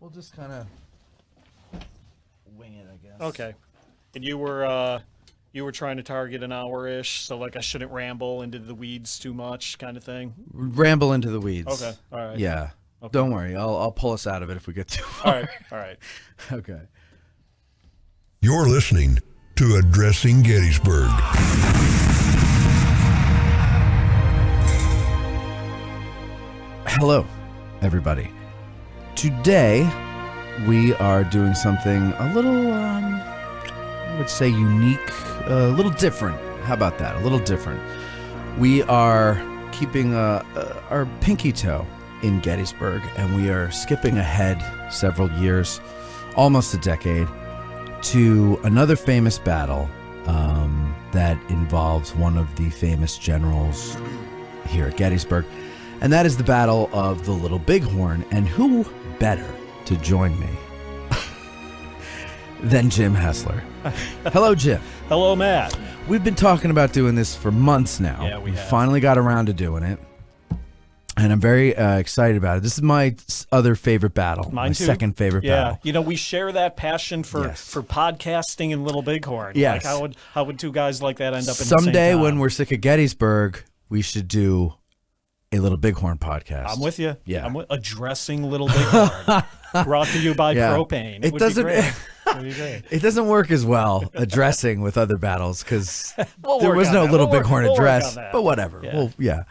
We'll just kind of wing it, I guess. Okay. And you were trying to target an hour-ish, so like I shouldn't ramble into the weeds too much kind of thing? Ramble into the weeds. Okay. All right. Yeah. Okay. Don't worry. I'll pull us out of it if we get too far. All right. Okay. You're listening to Addressing Gettysburg. Hello, everybody. Today, we are doing something a little, I would say unique, a little different. How about that? A little different. We are keeping our pinky toe in Gettysburg, and we are skipping ahead several years, almost a decade, to another famous battle that involves one of the famous generals here at Gettysburg, and that is the Battle of the Little Bighorn. And who better to join me than Jim Hessler? Hello, Jim. Hello, Matt. We've been talking about doing this for months now. Yeah, we have. Finally got around to doing it. And I'm very excited about it. This is my other favorite battle. Mine my too. second favorite battle. You know, we share that passion for podcasting and Little Bighorn. Yes. Like how would two guys like that end up in Someday the same town? when we're sick of Gettysburg, we should do a Little Bighorn podcast. I'm with you. Yeah. I'm Addressing Little Bighorn. Brought to you by Yeah. Propane. It would doesn't- be great. It would be great. It doesn't work as well addressing with other battles because We'll there work was on no that. Little We'll work- Bighorn we'll work address. on that. But whatever. Yeah. Well, yeah.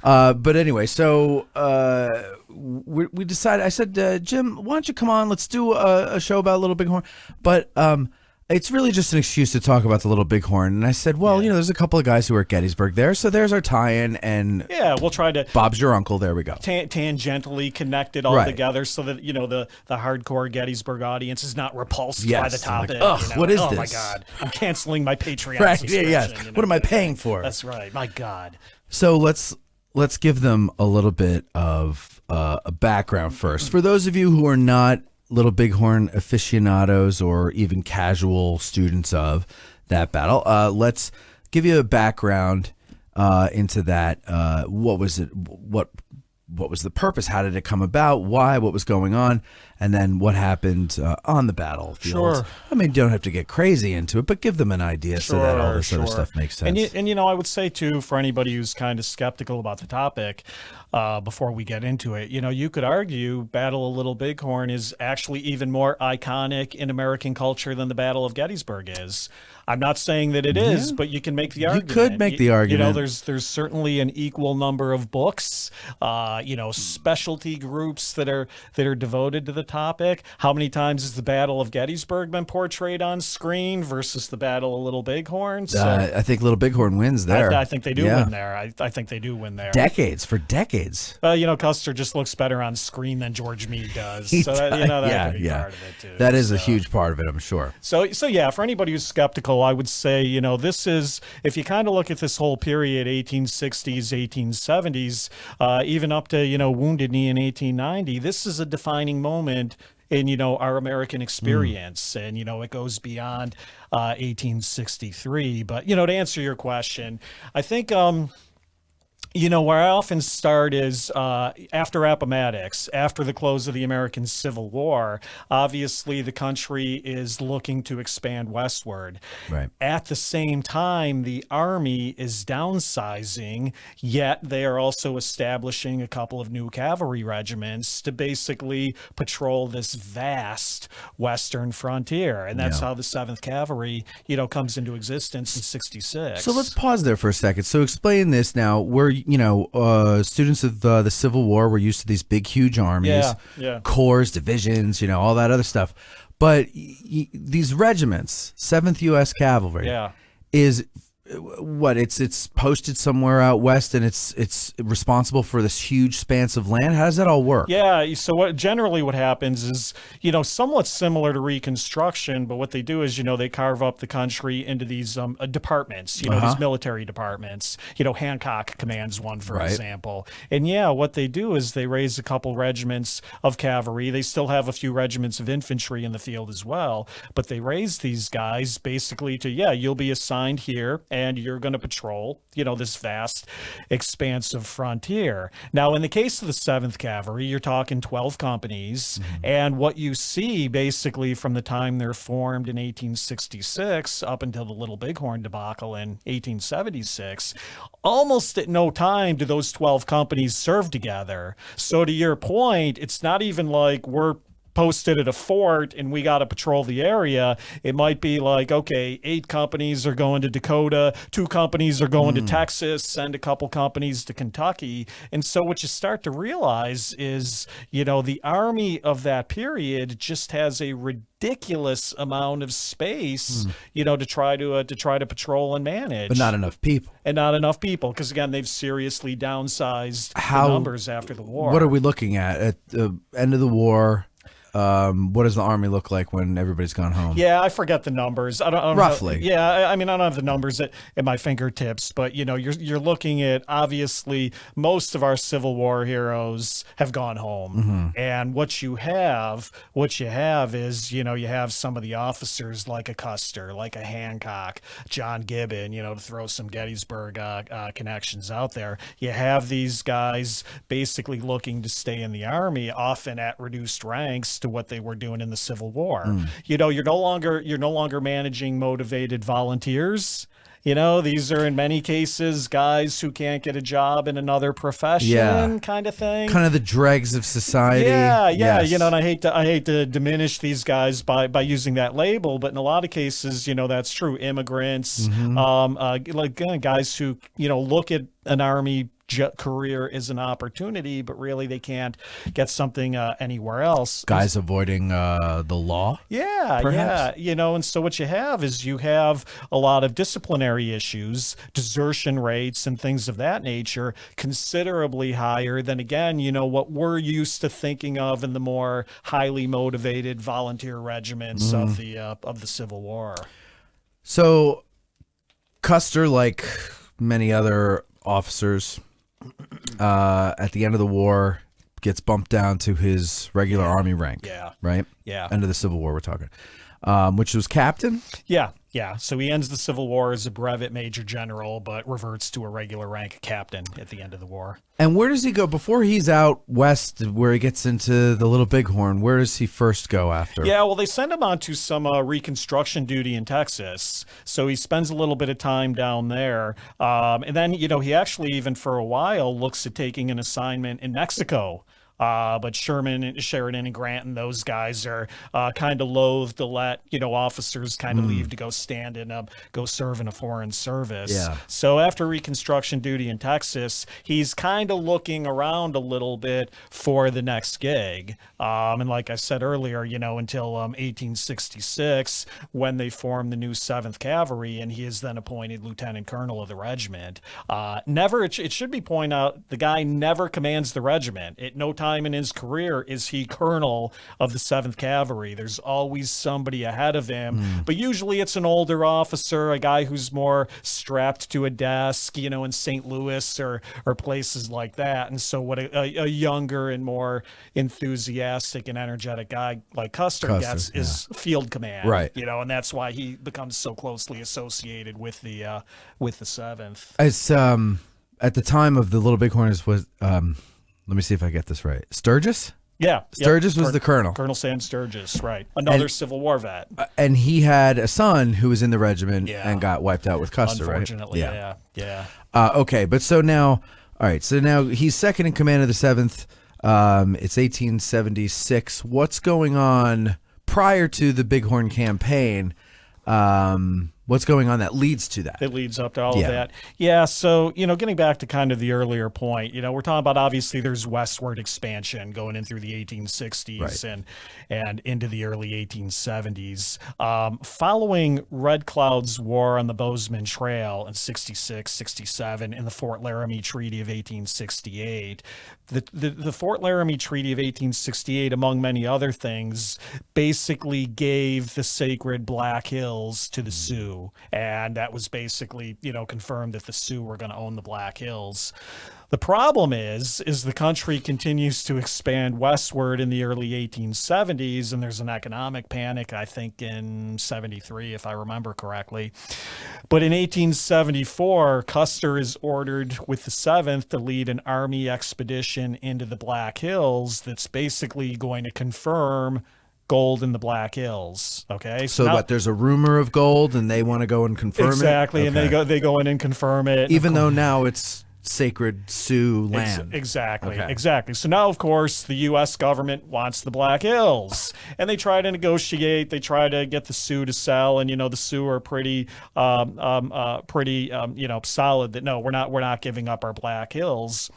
But anyway, so we decided. I said, Jim, why don't you come on? Let's do a show about Little Bighorn. But it's really just an excuse to talk about the Little Bighorn. And I said, well, there's a couple of guys who are at Gettysburg there, so there's our tie-in. And Yeah, we'll try to Bob's your uncle. There we go. tangentially connect it all Right. together so that, the hardcore Gettysburg audience is not repulsed by Yes, the they're like, topic. "Ugh, what is oh this?" my God, I'm canceling my Patreon Right? subscription. Yes. What am I paying for? That's right. My God. So let's give them a little bit of a background first. For those of you who are not Little Bighorn aficionados or even casual students of that battle, let's give you a background into that. What was it? What was the purpose? How did it come about? Why? What was going on? And then what happened on the battlefield? Sure. I mean, you don't have to get crazy into it, but give them an idea so that all this other stuff makes sense. And I would say too, for anybody who's kind of skeptical about the topic, before we get into it, you could argue Battle of Little Bighorn is actually even more iconic in American culture than the Battle of Gettysburg is. I'm not saying that it is, but you can make the argument. You could make the argument. There's certainly an equal number of books, specialty groups that are devoted to the topic. How many times has the Battle of Gettysburg been portrayed on screen versus the Battle of Little Bighorn? So I think Little Bighorn wins there. I think they do win there. I think they do win there. Decades. Custer just looks better on screen than George Meade does. So that could be part of it too. That is a huge part of it, I'm sure. So yeah, for anybody who's skeptical, I would say, this is, if you kind of look at this whole period, 1860s, 1870s, even up to, Wounded Knee in 1890, this is a defining moment in, our American experience. And, it goes beyond 1863. But, to answer your question, I think, where I often start is after Appomattox, after the close of the American Civil War, obviously the country is looking to expand westward. Right. At the same time, the Army is downsizing, yet they are also establishing a couple of new cavalry regiments to basically patrol this vast western frontier. And that's how the 7th Cavalry, comes into existence in 66. So let's pause there for a second. So explain this now. We're, students of the Civil War were used to these big, huge armies, corps, divisions, all that other stuff. But these regiments, 7th U.S. Cavalry, is what? It's posted somewhere out west, and it's responsible for this huge expanse of land. How does that all work? Yeah. So what happens is, somewhat similar to Reconstruction, but what they do is, they carve up the country into these departments, these military departments. Hancock commands one, for example. And what they do is they raise a couple regiments of cavalry. They still have a few regiments of infantry in the field as well, but they raise these guys basically to, you'll be assigned here and you're going to patrol, this vast, expansive frontier. Now, in the case of the 7th Cavalry, you're talking 12 companies, and what you see basically from the time they're formed in 1866 up until the Little Bighorn debacle in 1876, almost at no time do those 12 companies serve together. So to your point, it's not even like we're posted at a fort and we got to patrol the area. It might be like, okay, 8 companies are going to Dakota, 2 companies are going to Texas, send a couple companies to Kentucky. And so what you start to realize is, the army of that period just has a ridiculous amount of space, to try to patrol and manage. But not enough people. And not enough people, because again, they've seriously downsized the numbers after the war. What are we looking at the end of the war? What does the army look like when everybody's gone home? Yeah, I forget the numbers. I don't Roughly. Know. Yeah, I mean, I don't have the numbers at my fingertips, but you're looking at, obviously most of our Civil War heroes have gone home, and what you have is you have some of the officers like a Custer, like a Hancock, John Gibbon, to throw some Gettysburg connections out there. You have these guys basically looking to stay in the army, often at reduced ranks to what they were doing in the Civil War. You're no longer managing motivated volunteers. These are in many cases guys who can't get a job in another profession, kind of thing. Kind of the dregs of society. Yeah. Yes. And I hate to diminish these guys by using that label, but in a lot of cases, that's true. Immigrants, guys who look at an army career is an opportunity, but really they can't get something anywhere else. Guys avoiding the law? Yeah. And so what you have is a lot of disciplinary issues, desertion rates, and things of that nature considerably higher than, again, what we're used to thinking of in the more highly motivated volunteer regiments of the Civil War. So Custer, like many other officers, at the end of the war, gets bumped down to his regular army rank. Right? Yeah. End of the Civil War we're talking. Which was captain? Yeah. So he ends the Civil War as a brevet major general, but reverts to a regular rank captain at the end of the war. And where does he go before he's out west, where he gets into the Little Bighorn? Where does he first go after? Yeah, well, they send him on to some reconstruction duty in Texas. So he spends a little bit of time down there. And then, he actually, even for a while, looks at taking an assignment in Mexico. But Sheridan and Grant and those guys are kind of loath to let, officers kind of leave to go go serve in a foreign service. Yeah. So after reconstruction duty in Texas, he's kind of looking around a little bit for the next gig. And like I said earlier, until 1866, when they form the new 7th Cavalry, and he is then appointed lieutenant colonel of the regiment. It should be pointed out, the guy never commands the regiment. At no time in his career is he colonel of the 7th Cavalry. There's always somebody ahead of him, but usually it's an older officer, a guy who's more strapped to a desk, in St. Louis or places like that. And so what a younger and more enthusiastic and energetic guy like Custer gets is field command, right? And that's why he becomes so closely associated with the 7th. As at the time of the Little Bighorn was. Let me see if I get this right. Sturgis? Yeah. Sturgis was the colonel. Colonel Sam Sturgis, right. Another Civil War vet. And he had a son who was in the regiment and got wiped out with Custer, Unfortunately, right? yeah. Okay, but so now he's second in command of the 7th. It's 1876. What's going on prior to the Bighorn campaign? What's going on that leads to that? It leads up to all of that. Yeah, so, getting back to kind of the earlier point, we're talking about, obviously there's westward expansion going in through the 1860s and into the early 1870s. Following Red Cloud's War on the Bozeman Trail in 66, 67, and the Fort Laramie Treaty of 1868, the Fort Laramie Treaty of 1868, among many other things, basically gave the sacred Black Hills to the Sioux. And that was basically, confirmed that the Sioux were going to own the Black Hills. The problem is the country continues to expand westward in the early 1870s, and there's an economic panic, I think, in 73, if I remember correctly. But in 1874, Custer is ordered with the 7th to lead an army expedition into the Black Hills that's basically going to confirm gold in the Black Hills. Okay, so now, what? There's a rumor of gold, and they want to go and confirm exactly, it. And they go in and confirm it, even though now it's sacred Sioux land. Exactly. So now, of course, the U.S. government wants the Black Hills, and they try to negotiate. They try to get the Sioux to sell, and the Sioux are pretty solid that no, we're not giving up our Black Hills.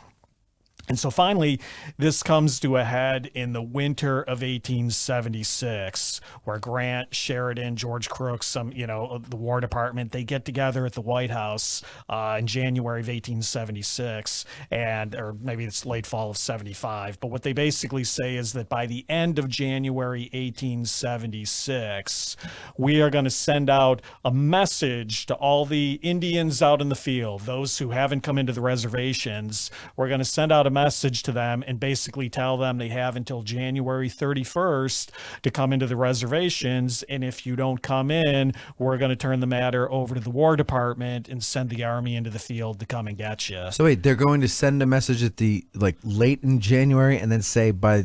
And so finally, this comes to a head in the winter of 1876, where Grant, Sheridan, George Crook, the War Department, they get together at the White House in January of 1876, or maybe it's late fall of 75. But what they basically say is that by the end of January 1876, we are going to send out a message to all the Indians out in the field, those who haven't come into the reservations. We're going to send out a message to them and basically tell them they have until January 31st to come into the reservations, and if you don't come in, we're going to turn the matter over to the War Department and send the army into the field to come and get you. So wait, they're going to send a message at the late in January and then say by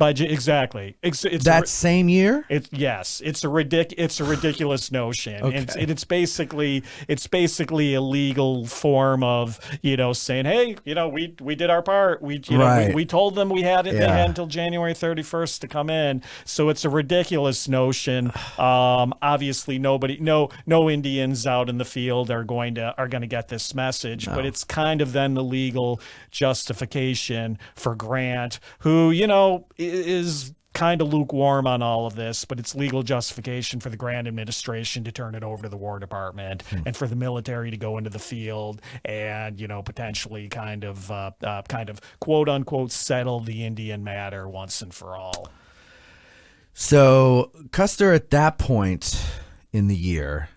exactly. It's that same year. It's a ridiculous notion. Okay. And it's basically a legal form of saying, hey, we did our part. We told them we had it. Yeah. They had until January 31st to come in. So it's a ridiculous notion. Obviously, no Indians out in the field are going to get this message. No. But it's kind of then the legal justification for Grant, who is kind of lukewarm on all of this, but it's legal justification for the Grant administration to turn it over to the War Department and for the military to go into the field and potentially kind of quote unquote settle the Indian matter once and for all. So Custer at that point in the year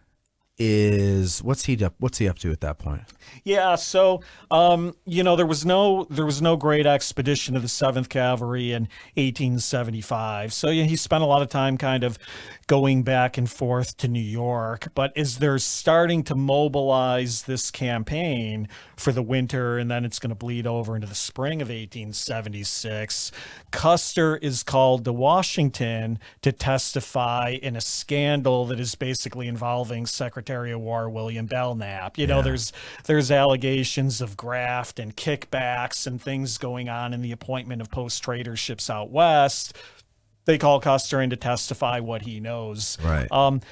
is what's he up to at that point? Yeah, so there was no great expedition of the 7th Cavalry in 1875. So he spent a lot of time kind of going back and forth to New York. But as they're starting to mobilize this campaign for the winter, and then it's going to bleed over into the spring of 1876, Custer is called to Washington to testify in a scandal that is basically involving Secretary of War William Belknap. There's allegations of graft and kickbacks and things going on in the appointment of post-traderships out west. They call Custer in to testify what he knows. Right.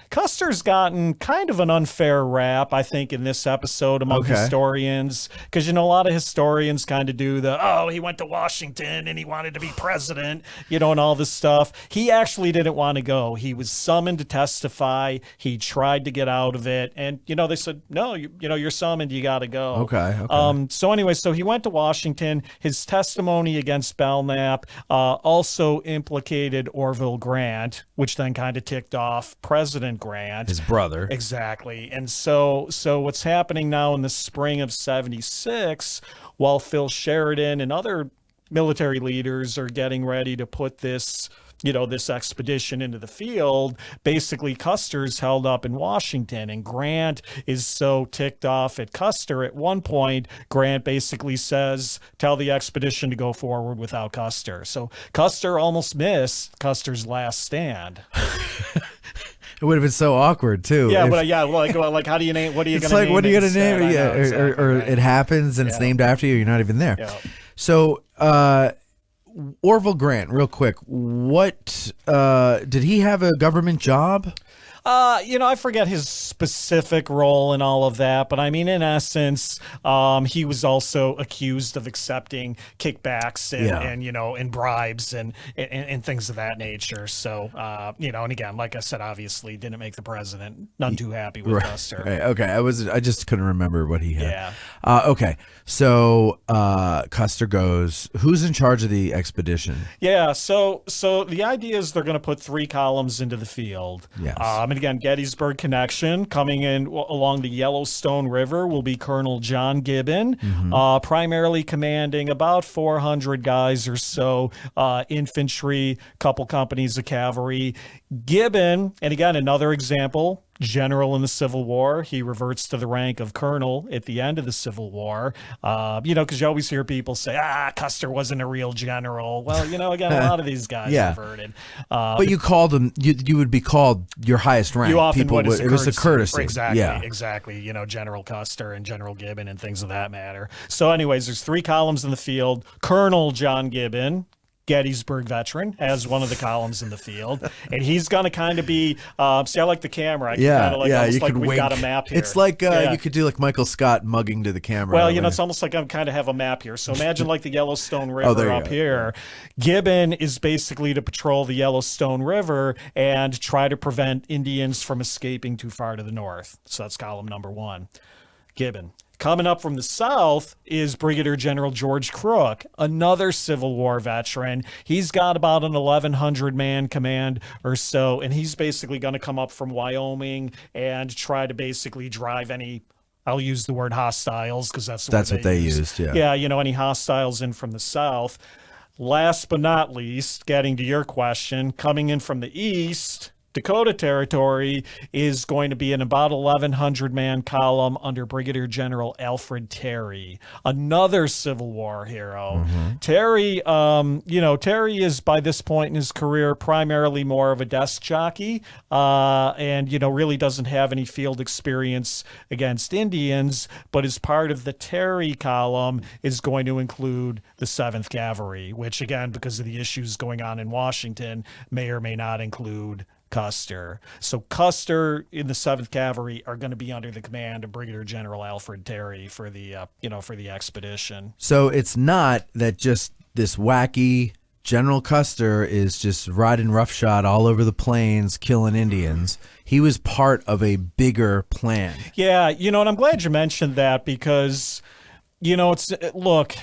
Custer's gotten kind of an unfair rap, I think, in this episode among historians, because a lot of historians kind of do he went to Washington and he wanted to be president, and all this stuff. He actually didn't want to go. He was summoned to testify. He tried to get out of it, and they said, no, you're summoned. You got to go. Okay. So anyway, so he went to Washington. His testimony against Belknap also implicated Orville Grant, which then kind of ticked off President Grant, his brother. Exactly. And so what's happening now in the spring of 76, while Phil Sheridan and other military leaders are getting ready to put this expedition into the field, basically Custer's held up in Washington, and Grant is so ticked off at Custer. At one point, Grant basically says, tell the expedition to go forward without Custer. So Custer almost missed Custer's last stand. It would have been so awkward too. Yeah, like how do you name? What are you going to name? It's like, what are you going to name it? Yeah, exactly, or it happens and it's named after you. You're not even there. Yeah. So, Orville Grant, real quick, what did he have a government job? I forget his specific role in all of that, but I mean, in essence, he was also accused of accepting kickbacks and bribes and things of that nature. So, and again, like I said, obviously didn't make the president. None too happy with Custer. Right. Okay. I just couldn't remember what he had. Yeah. Okay. So, Custer goes. Who's in charge of the expedition? Yeah. So the idea is they're going to put 3 columns into the field. Yes. And again, Gettysburg connection coming in along the Yellowstone River will be Colonel John Gibbon, primarily commanding about 400 guys or so, infantry, couple companies of cavalry. Gibbon, and again, another example, general in the Civil War. He reverts to the rank of colonel at the end of the Civil War. Because you always hear people say, Custer wasn't a real general. Well, again, a lot of these guys reverted. But you called them, you would be called your highest rank. You often would. It was a courtesy. Exactly. General Custer and General Gibbon and things of that matter. So anyways, there's 3 columns in the field. Colonel John Gibbon, Gettysburg veteran, has one of the columns in the field, and he's going to kind of be see, I like the camera. You could we've wink. got a map here. It's like you could do like Michael Scott mugging to the camera. Well, it's almost like I kind of have a map here. So imagine like the Yellowstone River up here. Gibbon is basically to patrol the Yellowstone River and try to prevent Indians from escaping too far to the north. So that's column number 1. Gibbon. Coming up from the south is Brigadier General George Crook, another Civil War veteran. He's got about an 1,100-man command or so, and he's basically going to come up from Wyoming and try to basically drive any, I'll use the word hostiles because that's what they used. Yeah, any hostiles in from the south. Last but not least, getting to your question, coming in from the east, Dakota Territory is going to be in about 1,100-man column under Brigadier General Alfred Terry, another Civil War hero. Terry, Terry is by this point in his career primarily more of a desk jockey, and really doesn't have any field experience against Indians. But as part of the Terry column is going to include the 7th Cavalry, which again, because of the issues going on in Washington, may or may not include Custer. So Custer in the 7th Cavalry are going to be under the command of Brigadier General Alfred Terry for the expedition. So it's not that just this wacky General Custer is just riding roughshod all over the plains, killing Indians. He was part of a bigger plan. Yeah, and I'm glad you mentioned that because, look,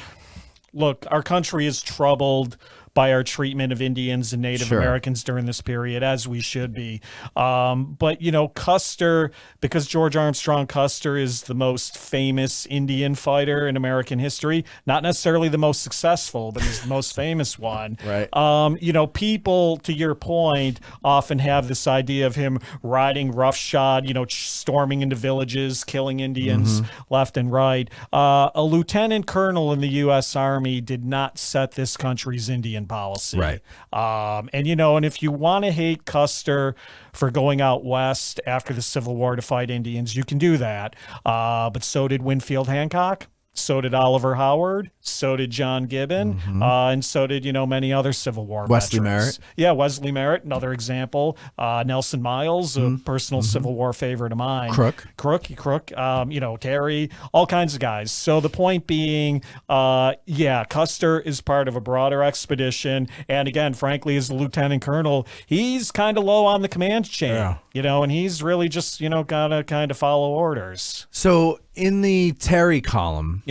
our country is troubled by our treatment of Indians and Native Americans during this period, as we should be. But, Custer, because George Armstrong Custer is the most famous Indian fighter in American history, not necessarily the most successful, but he's the most famous one. Right. People, to your point, often have this idea of him riding roughshod, storming into villages, killing Indians left and right. A lieutenant colonel in the U.S. Army did not set this country's Indian policy. Right. And if you want to hate Custer for going out west after the Civil War to fight Indians, you can do that. But so did Winfield Hancock. So did Oliver Howard. So did John Gibbon. And so did, many other Civil War Wesley veterans. Merritt. Yeah, Wesley Merritt, another example. Nelson Miles, a personal Civil War favorite of mine. Crook. Terry, all kinds of guys. So the point being, Custer is part of a broader expedition. And again, frankly, as a lieutenant colonel, he's kind of low on the command chain, and he's really just, got to kind of follow orders. So in the Terry column,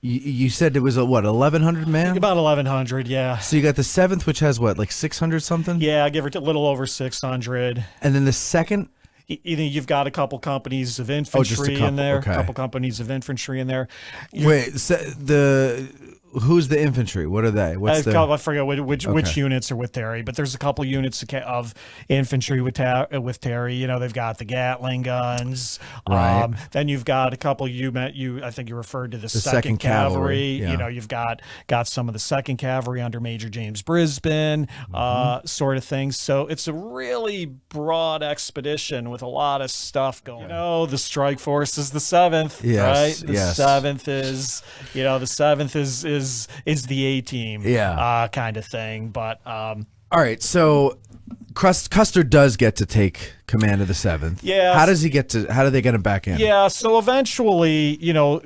you said it was 1,100 man? About 1,100, yeah. So you got the 7th, which has like 600 something? Yeah, give it a little over 600. And then the 2nd? You've got a couple companies of infantry in there. Okay. A couple companies of infantry in there. Who's the infantry? What are they? I forget which units are with Terry, but there's a couple units of infantry with Terry. They've got the Gatling guns. Right. Then you've got a couple. I think you referred to the Second Cavalry. Yeah. You've got some of the Second Cavalry under Major James Brisbane, sort of thing. So it's a really broad expedition with a lot of stuff going. The strike force is the 7th, right? The 7th is, the 7th is the A team, kind of thing. But all right, so Custer does get to take command of the 7th. Yeah. How do they get him back in? Yeah, so eventually,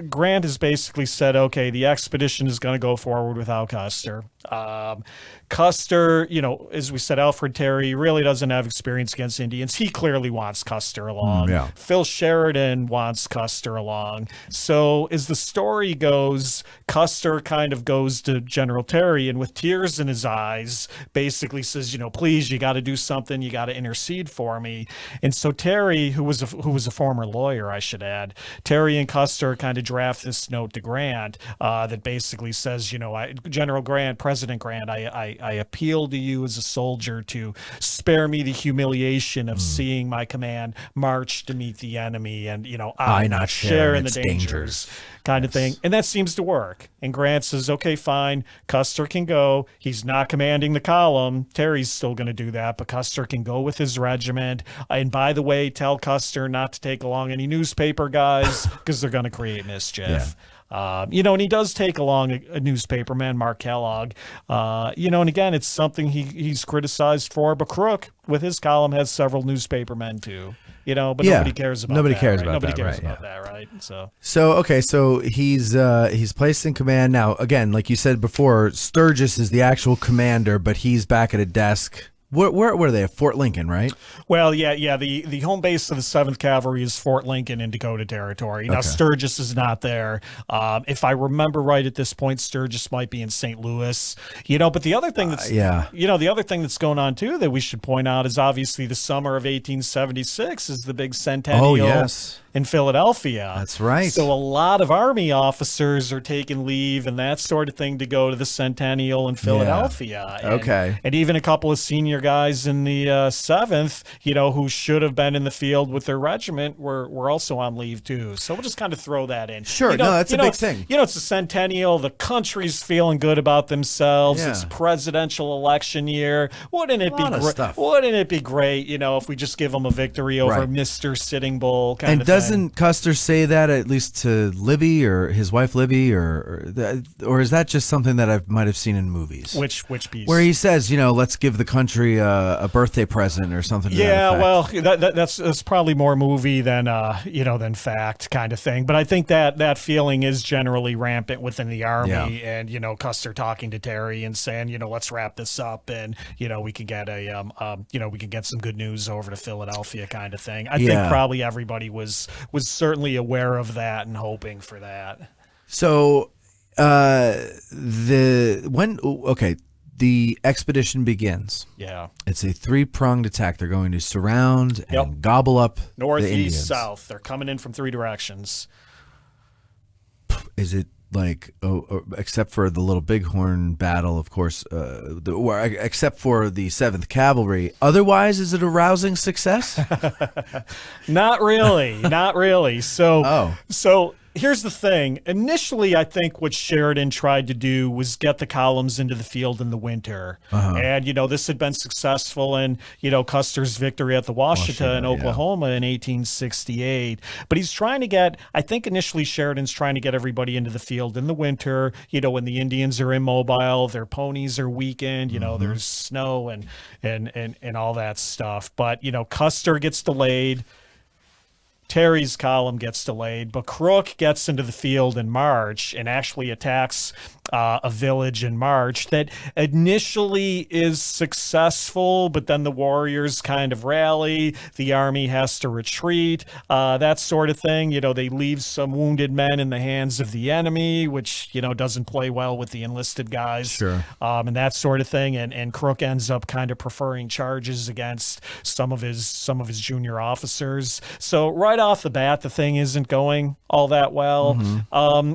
Grant has basically said, okay, the expedition is going to go forward without Custer. Custer, as we said, Alfred Terry really doesn't have experience against Indians. He clearly wants Custer along. Phil Sheridan wants Custer along. So as the story goes, Custer kind of goes to General Terry and with tears in his eyes basically says, please, you got to do something. You got to intercede for me. And so Terry, who was a former lawyer, I should add, Terry and Custer kind of draft this note to Grant that basically says, General Grant, President Grant, I appeal to you as a soldier to spare me the humiliation of seeing my command march to meet the enemy, and I not share in the dangers. Kind of thing. And that seems to work. And Grant says, okay, fine. Custer can go. He's not commanding the column. Terry's still going to do that, but Custer can go with his regiment. And by the way, tell Custer not to take along any newspaper guys because they're going to create mischief. Yeah. And he does take along a newspaperman, Mark Kellogg. And again, it's something he's criticized for. But Crook, with his column, has several newspapermen too. But nobody cares about nobody that. Cares right? about nobody that, cares right, about yeah. that, right? So he's placed in command now. Again, like you said before, Sturgis is the actual commander, but he's back at a desk. Where are they? At Fort Lincoln, right? Well, yeah. The home base of the 7th Cavalry is Fort Lincoln in Dakota Territory. Now, Sturgis is not there. If I remember right at this point, Sturgis might be in St. Louis. But the other thing that's the other thing that's going on too that we should point out is obviously the summer of 1876 is the big centennial. In Philadelphia. That's right. So a lot of Army officers are taking leave and that sort of thing to go to the Centennial in Philadelphia. Yeah. And even a couple of senior guys in the 7th, who should have been in the field with their regiment were also on leave too. So we'll just kind of throw that in. Sure. That's a big thing. It's a Centennial. The country's feeling good about themselves. Yeah. It's a presidential election year. Wouldn't it be great, if we just give them a victory over Mr. Sitting Bull kind of thing? Doesn't Custer say that at least to Libby or his wife Libby, or is that just something that I might have seen in movies? Which piece? Where he says, let's give the country a birthday present or something. Yeah, well, that's probably more movie than than fact kind of thing. But I think that feeling is generally rampant within the Army, and Custer talking to Terry and saying, let's wrap this up, and we can get we can get some good news over to Philadelphia kind of thing. I think probably everybody was certainly aware of that and hoping for that. So the expedition begins. Yeah. It's a 3-pronged attack. They're going to surround and gobble up north, the Indians. east, south. They're coming in from 3 directions. Is it like, except for the Little Bighorn battle, of course, except for the 7th Cavalry, otherwise, is it a rousing success? Not really. So here's the thing. Initially, I think what Sheridan tried to do was get the columns into the field in the winter. And, this had been successful in, Custer's victory at the Washita in Oklahoma in 1868. But he's trying to get, I think initially Sheridan's trying to get everybody into the field in the winter, when the Indians are immobile, their ponies are weakened, there's snow and all that stuff. But, Custer gets delayed. Terry's column gets delayed, but Crook gets into the field in March and actually attacks a village in March that initially is successful, but then the warriors kind of rally. The army has to retreat, that sort of thing. They leave some wounded men in the hands of the enemy, which, doesn't play well with the enlisted guys. Sure. And that sort of thing. And Crook ends up kind of preferring charges against some of his junior officers. So right off the bat, the thing isn't going all that well.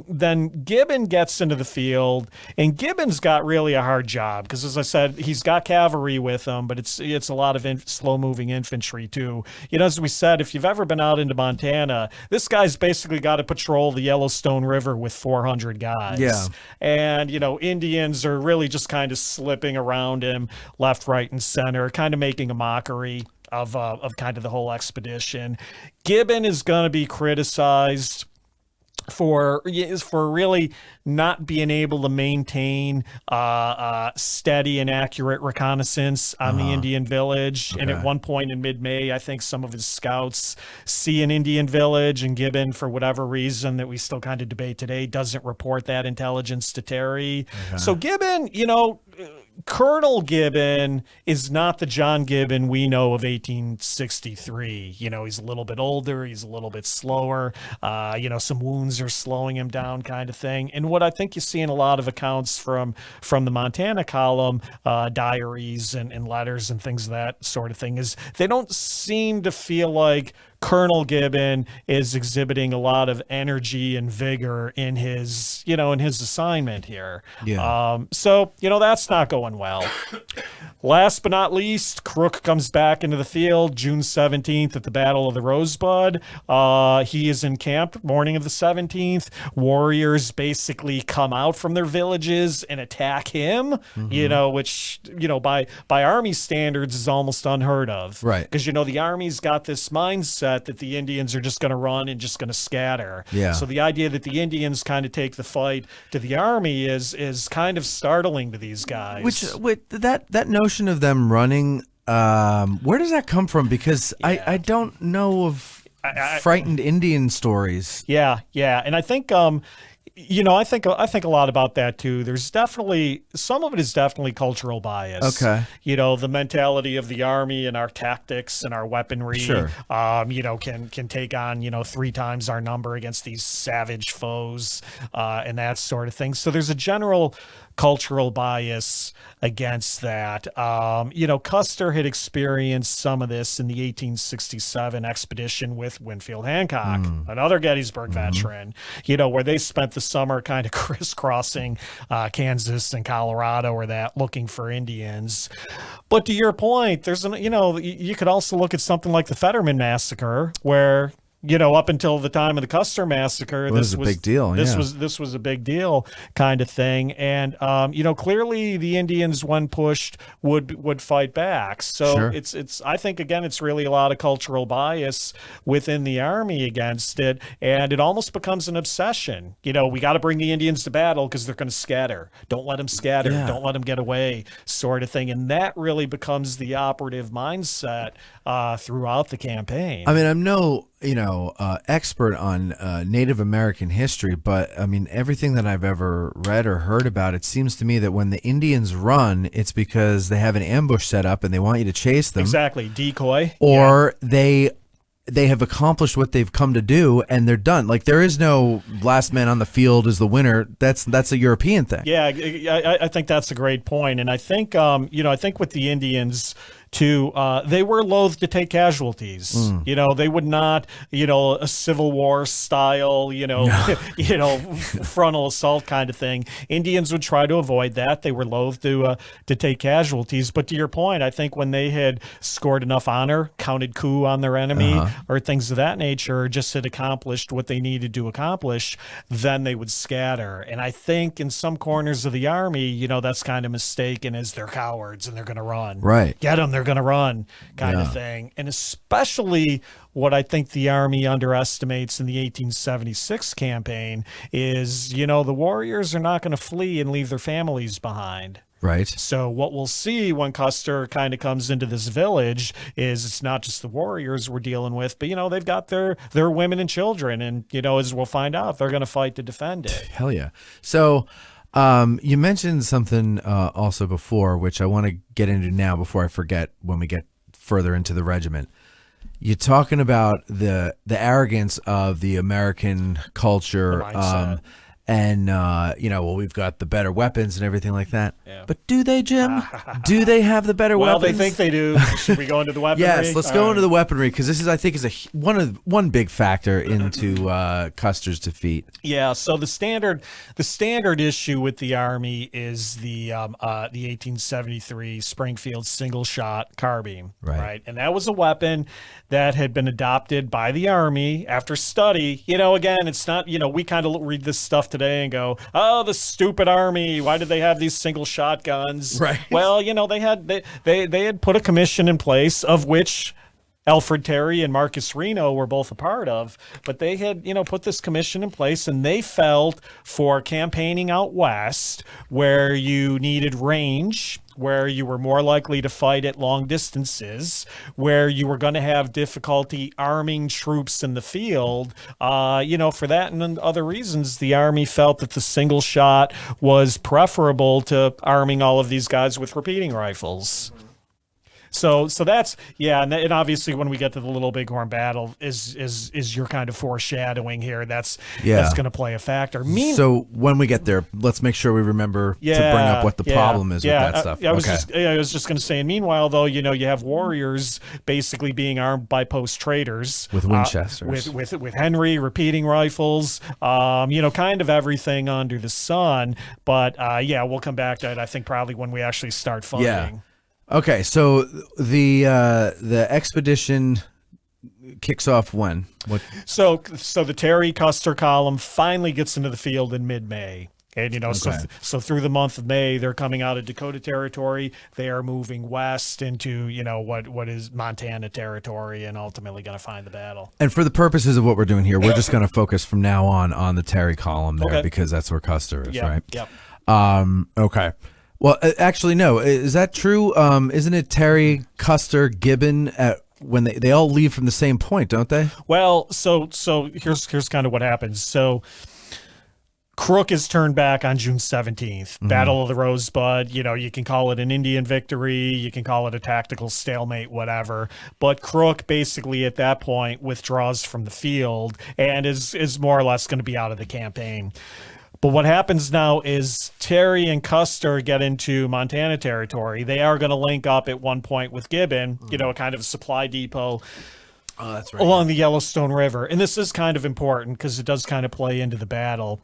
Then Gibbon gets into the field, and Gibbon's got really a hard job because, as I said, he's got cavalry with him, but it's a lot of slow-moving infantry too. As we said, if you've ever been out into Montana, this guy's basically got to patrol the Yellowstone River with 400 guys. Yeah. And, Indians are really just kind of slipping around him left, right, and center, kind of making a mockery of kind of the whole expedition. Gibbon is going to be criticized for really not being able to maintain steady and accurate reconnaissance on the Indian village. Okay. And at one point in mid-May, I think some of his scouts see an Indian village, and Gibbon, for whatever reason that we still kind of debate today, doesn't report that intelligence to Terry. Okay. So Gibbon, Colonel Gibbon is not the John Gibbon we know of 1863. He's a little bit older. He's a little bit slower. Some wounds wounds are slowing him down kind of thing. And what I think you see in a lot of accounts from the Montana column, diaries and letters and things of that sort of thing, is they don't seem to feel like Colonel Gibbon is exhibiting a lot of energy and vigor in his assignment here. Yeah. So, that's not going well. Last but not least, Crook comes back into the field June 17th at the Battle of the Rosebud. He is encamped morning of the 17th. Warriors basically come out from their villages and attack him, which, by Army standards is almost unheard of. Right. Because, the Army's got this mindset that the Indians are just going to run and just going to scatter. Yeah. So the idea that the Indians kind of take the fight to the Army is kind of startling to these guys. Which that notion of them running, where does that come from? Because I don't know of frightened Indian stories. Yeah, and I think I think a lot about that too. There's definitely some of it is definitely cultural bias. Okay. The mentality of the Army and our tactics and our weaponry. Sure. Can take on 3 times our number against these savage foes, and that sort of thing. So there's a general cultural bias against that. Custer had experienced some of this in the 1867 expedition with Winfield Hancock, another Gettysburg veteran, where they spent the summer kind of crisscrossing Kansas and Colorado or that looking for Indians. But to your point, there's you could also look at something like the Fetterman Massacre, where up until the time of the Custer Massacre, this was a big deal. This was a big deal kind of thing, and clearly the Indians, when pushed, would fight back. So sure. it's I think again it's really a lot of cultural bias within the Army against it, and it almost becomes an obsession. We got to bring the Indians to battle because they're going to scatter. Don't let them scatter. Yeah. Don't let them get away, sort of thing, and that really becomes the operative mindset throughout the campaign. I mean, I'm no expert on Native American history, but I mean, everything that I've ever read or heard about, it seems to me that when the Indians run, it's because they have an ambush set up and they want you to chase them. Exactly, decoy. Or they have accomplished what they've come to do and they're done. Like, there is no last man on the field is the winner. That's a European thing. Yeah, I think that's a great point. And I think I think with the Indians too, they were loath to take casualties. They would not, a Civil War style, frontal assault kind of thing. Indians would try to avoid that. They were loath to take casualties. But to your point, I think when they had scored enough honor, counted coup on their enemy, or things of that nature, or just had accomplished what they needed to accomplish, then they would scatter. And I think in some corners of the Army, that's kind of mistaken as they're cowards and they're going to run. Right. Get them, they're going to run kind of thing. And especially what I think the Army underestimates in the 1876 campaign is, the Warriors are not going to flee and leave their families behind. Right. So what we'll see when Custer kind of comes into this village is it's not just the Warriors we're dealing with, but, they've got their women and children. And, as we'll find out, they're going to fight to defend it. Hell yeah. So you mentioned something also before, which I want to get into now before I forget when we get further into the regiment. You're talking about the arrogance of the American culture, we've got the better weapons and everything like that. Yeah. But do they, Jim? Do they have the better weapons? Well, they think they do. Should we go into the weaponry? Yes, let's go into the weaponry, because this is, I think, is one big factor into Custer's defeat. Yeah. So the standard issue with the Army is the 1873 Springfield single shot carbine, right? And that was a weapon that had been adopted by the Army after study. Again, it's not, we kind of read this stuff today and go, oh, the stupid Army, why did they have these single shotguns? Right. Well, they had put a commission in place, of which Alfred Terry and Marcus Reno were both a part of, but they had, put this commission in place, and they felt for campaigning out west, where you needed range, where you were more likely to fight at long distances, where you were going to have difficulty arming troops in the field, for that and other reasons, the Army felt that the single shot was preferable to arming all of these guys with repeating rifles. So that's and obviously when we get to the Little Bighorn battle is your kind of foreshadowing here. That's going to play a factor. So when we get there, let's make sure we remember to bring up what the problem is with that stuff. I was just going to say, and meanwhile, though, you have warriors basically being armed by post traders with Winchesters, with Henry repeating rifles, kind of everything under the sun. But we'll come back to it. I think probably when we actually start fighting. Yeah. Okay, so the expedition kicks off when? What? So the Terry Custer column finally gets into the field in mid-May. And, so through the month of May, they're coming out of Dakota territory. They are moving west into, what is Montana territory, and ultimately going to find the battle. And for the purposes of what we're doing here, we're just going to focus from now on the Terry column there because that's where Custer is, right? Yep. Okay. Well, actually, no. Is that true? Isn't it Terry, Custer, Gibbon when they all leave from the same point, don't they? Well, so here's kind of what happens. So Crook is turned back on June 17th. Battle of the Rosebud. You can call it an Indian victory. You can call it a tactical stalemate, whatever. But Crook basically at that point withdraws from the field and is more or less going to be out of the campaign. But what happens now is Terry and Custer get into Montana territory. They are going to link up at one point with Gibbon, a kind of supply depot along the Yellowstone River. And this is kind of important because it does kind of play into the battle.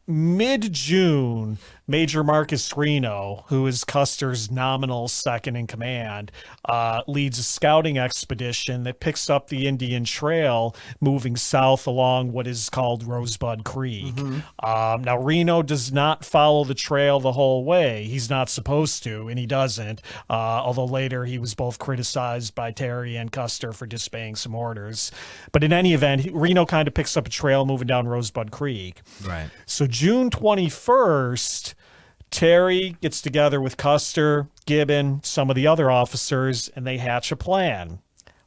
Mid-June, Major Marcus Reno, who is Custer's nominal second in command, leads a scouting expedition that picks up the Indian Trail moving south along what is called Rosebud Creek. Now, Reno does not follow the trail the whole way. He's not supposed to, and he doesn't, although later he was both criticized by Terry and Custer for disobeying some orders. But in any event, Reno kind of picks up a trail moving down Rosebud Creek. Right. So June 21st, Terry gets together with Custer, Gibbon, some of the other officers, and they hatch a plan.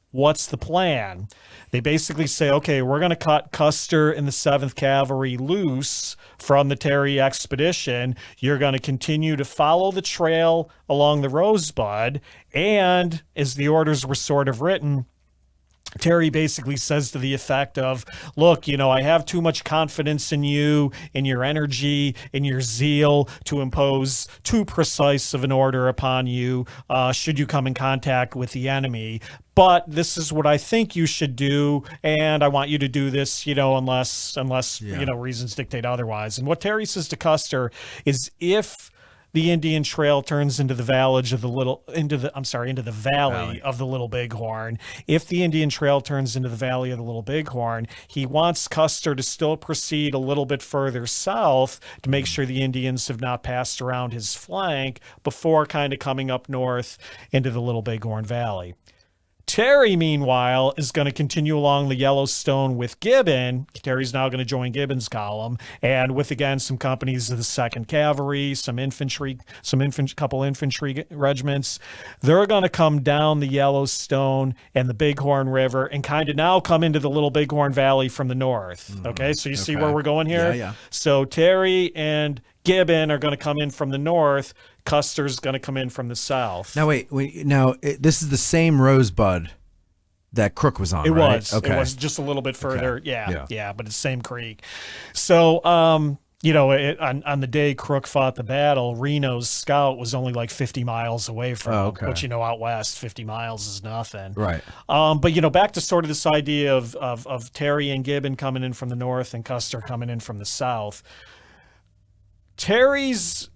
What's the plan? They basically say, okay, we're going to cut Custer and the 7th Cavalry loose from the Terry expedition. You're going to continue to follow the trail along the Rosebud. And as the orders were sort of written, Terry basically says to the effect of, look, I have too much confidence in you, in your energy, in your zeal to impose too precise of an order upon you should you come in contact with the enemy. But this is what I think you should do, and I want you to do this, unless reasons dictate otherwise. And what Terry says to Custer is if the Indian Trail turns into the valley of the Little Bighorn. If the Indian Trail turns into the valley of the Little Bighorn, he wants Custer to still proceed a little bit further south to make sure the Indians have not passed around his flank before kind of coming up north into the Little Bighorn Valley. Terry, meanwhile, is going to continue along the Yellowstone with Gibbon. Terry's now going to join Gibbon's column, and with, again, some companies of the 2nd Cavalry, couple infantry regiments. They're going to come down the Yellowstone and the Bighorn River and kind of now come into the Little Bighorn Valley from the north. Okay, so you see where we're going here? Yeah. So Terry and Gibbon are going to come in from the north. Custer's going to come in from the south. Now, this is the same Rosebud that Crook was on, right? It was just a little bit further. Okay. Yeah, but it's the same creek. So, on the day Crook fought the battle, Reno's scout was only like 50 miles away from him, which, out west, 50 miles is nothing. Right. But, back to sort of this idea of Terry and Gibbon coming in from the north and Custer coming in from the south. Terry's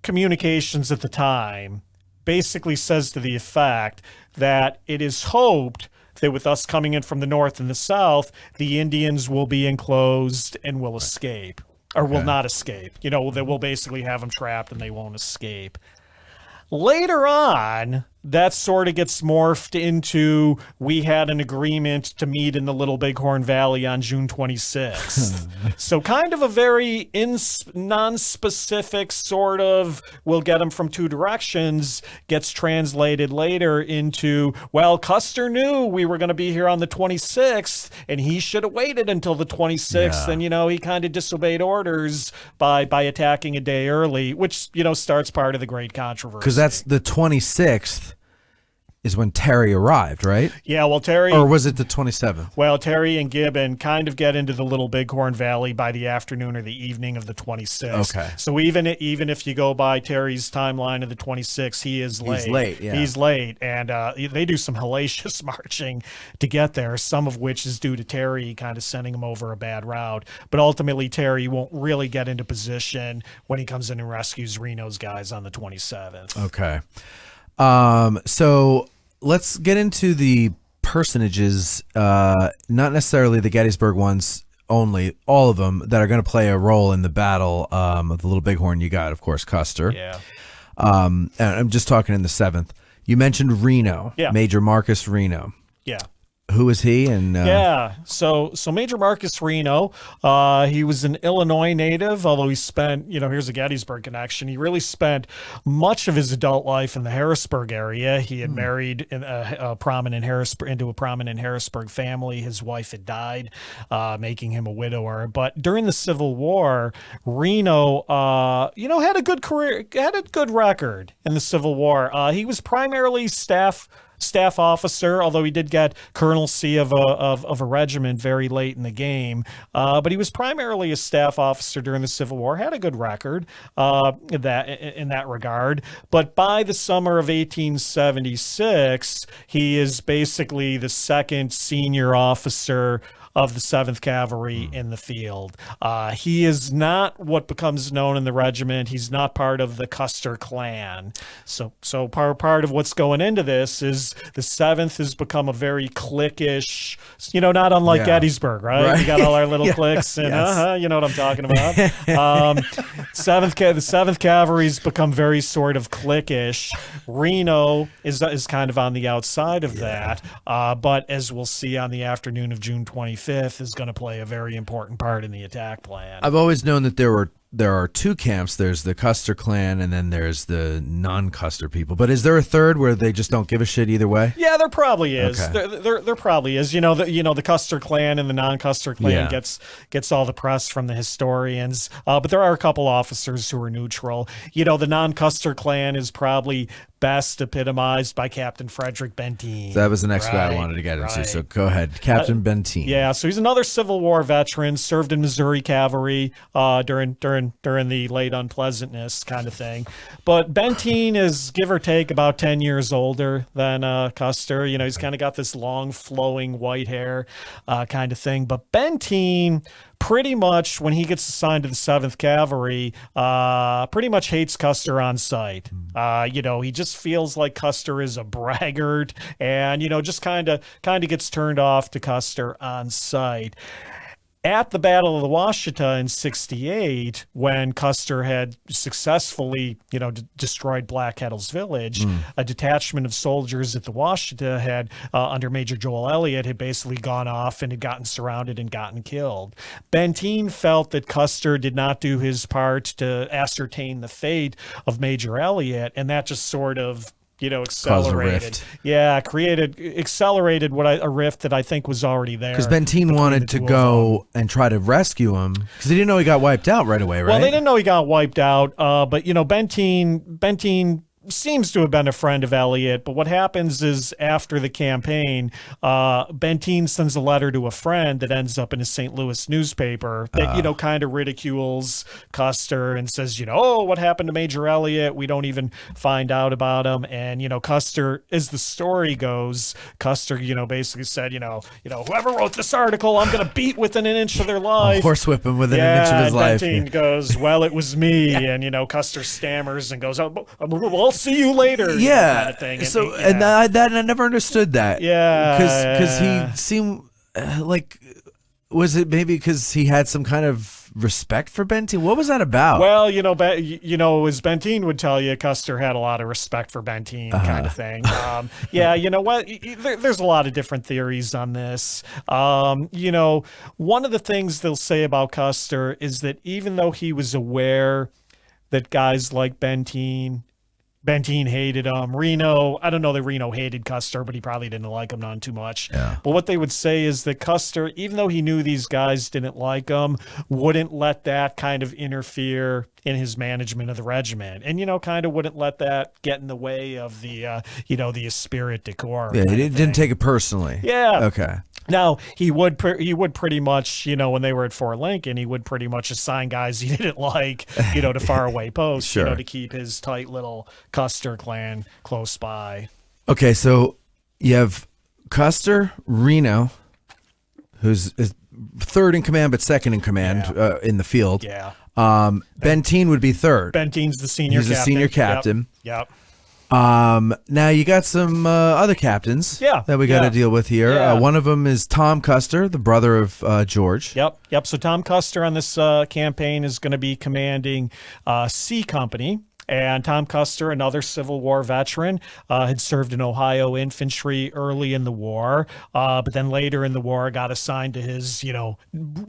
communications at the time basically says to the effect that it is hoped that with us coming in from the north and the south, the Indians will be enclosed and will escape, or will not escape. They will basically have them trapped and they won't escape. Later on, that sort of gets morphed into we had an agreement to meet in the Little Bighorn Valley on June 26th. So kind of a very non-specific sort of we'll get them from two directions gets translated later into, well, Custer knew we were going to be here on the 26th and he should have waited until the 26th. And, he kind of disobeyed orders by attacking a day early, which, starts part of the great controversy. Because that's the 26th. is when Terry arrived, right? Yeah, well, Terry... Or was it the 27th? Well, Terry and Gibbon kind of get into the Little Bighorn Valley by the afternoon or the evening of the 26th. Okay. So even if you go by Terry's timeline of the 26th, he is late. He's late, yeah. He's late, and they do some hellacious marching to get there, some of which is due to Terry kind of sending him over a bad route. But ultimately, Terry won't really get into position when he comes in and rescues Reno's guys on the 27th. Okay. So let's get into the personages, not necessarily the Gettysburg ones only, all of them that are going to play a role in the battle of the Little Bighorn. You got, of course, Custer. Yeah. And I'm just talking in the 7th. You mentioned Reno, yeah. Major Marcus Reno. Yeah. Who is he? And so Major Marcus Reno, he was an Illinois native, although he spent, here's a Gettysburg connection. He really spent much of his adult life in the Harrisburg area. He had married into a prominent Harrisburg family. His wife had died, making him a widower. But during the Civil War, Reno, had a good career, had a good record in the Civil War. He was primarily staff officer, although he did get colonelcy of a regiment very late in the game. But he was primarily a staff officer during the Civil War, had a good record in that regard. But by the summer of 1876, he is basically the second senior officer of the 7th Cavalry in the field. He is not what becomes known in the regiment. He's not part of the Custer clan. So part of what's going into this is the 7th has become a very cliquish, not unlike Gettysburg, right? We got all our little cliques, and you know what I'm talking about. The 7th Cavalry's become very sort of cliquish. Reno is kind of on the outside of that, but as we'll see on the afternoon of June 25th, is going to play a very important part in the attack plan. I've always known that there are two camps. There's the Custer clan, and then there's the non-Custer people. But is there a third where they just don't give a shit either way? Yeah, there probably is. Okay. There probably is. The Custer clan and the non-Custer clan gets all the press from the historians. But there are a couple officers who are neutral. The non-Custer clan is probably best epitomized by Captain Frederick Benteen. That was the next guy I wanted to get into. So go ahead, Captain Benteen. Yeah, so he's another Civil War veteran, served in Missouri Cavalry during the late unpleasantness kind of thing. But Benteen is give or take about 10 years older than Custer. He's kind of got this long flowing white hair kind of thing. But Benteen, pretty much when he gets assigned to the 7th Cavalry, pretty much hates Custer on sight. He just feels like Custer is a braggart, and just kind of gets turned off to Custer on sight. At the Battle of the Washita in 68, when Custer had successfully, destroyed Black Kettle's village, a detachment of soldiers at the Washita had, under Major Joel Elliott, had basically gone off and had gotten surrounded and gotten killed. Benteen felt that Custer did not do his part to ascertain the fate of Major Elliott, and that just sort of accelerated. Accelerated a rift that I think was already there. Because Benteen wanted to go and try to rescue him because he didn't know he got wiped out right away, right? Well, they didn't know he got wiped out, but Benteen seems to have been a friend of Elliott, but what happens is after the campaign, Benteen sends a letter to a friend that ends up in a St. Louis newspaper that, kind of ridicules Custer and says, oh, what happened to Major Elliott? We don't even find out about him. And, Custer, as the story goes, Custer, basically said, whoever wrote this article, I'm going to beat within an inch of their life. Horsewhip him within an inch of his life. Benteen goes, well, it was me. And, Custer stammers and goes, oh, well, see you later. Yeah. Kind of thing. And I never understood that. Yeah. Because he seemed like, was it maybe because he had some kind of respect for Benteen? What was that about? Well, as Benteen would tell you, Custer had a lot of respect for Benteen kind of thing. You know what? There's a lot of different theories on this. One of the things they'll say about Custer is that even though he was aware that guys like Benteen Benteen hated him. Reno, I don't know that Reno hated Custer, but he probably didn't like him none too much. Yeah. But what they would say is that Custer, even though he knew these guys didn't like him, wouldn't let that kind of interfere in his management of the regiment. And, kind of wouldn't let that get in the way of the, the esprit de corps. Yeah, he didn't take it personally. Yeah. Okay. Now, he would pretty much, when they were at Fort Lincoln, he would pretty much assign guys he didn't like, to faraway posts, Sure. to keep his tight little Custer clan close by. Okay, so you have Custer, Reno, who's third in command but second in command in the field. Yeah. Benteen would be third. Benteen's the senior He's captain. the senior captain. Yep. Now you got some other captains that we got to deal with here. Yeah. One of them is Tom Custer, the brother of George. Yep. So Tom Custer on this campaign is going to be commanding C Company. And Tom Custer, another Civil War veteran, had served in Ohio infantry early in the war, but then later in the war got assigned to his,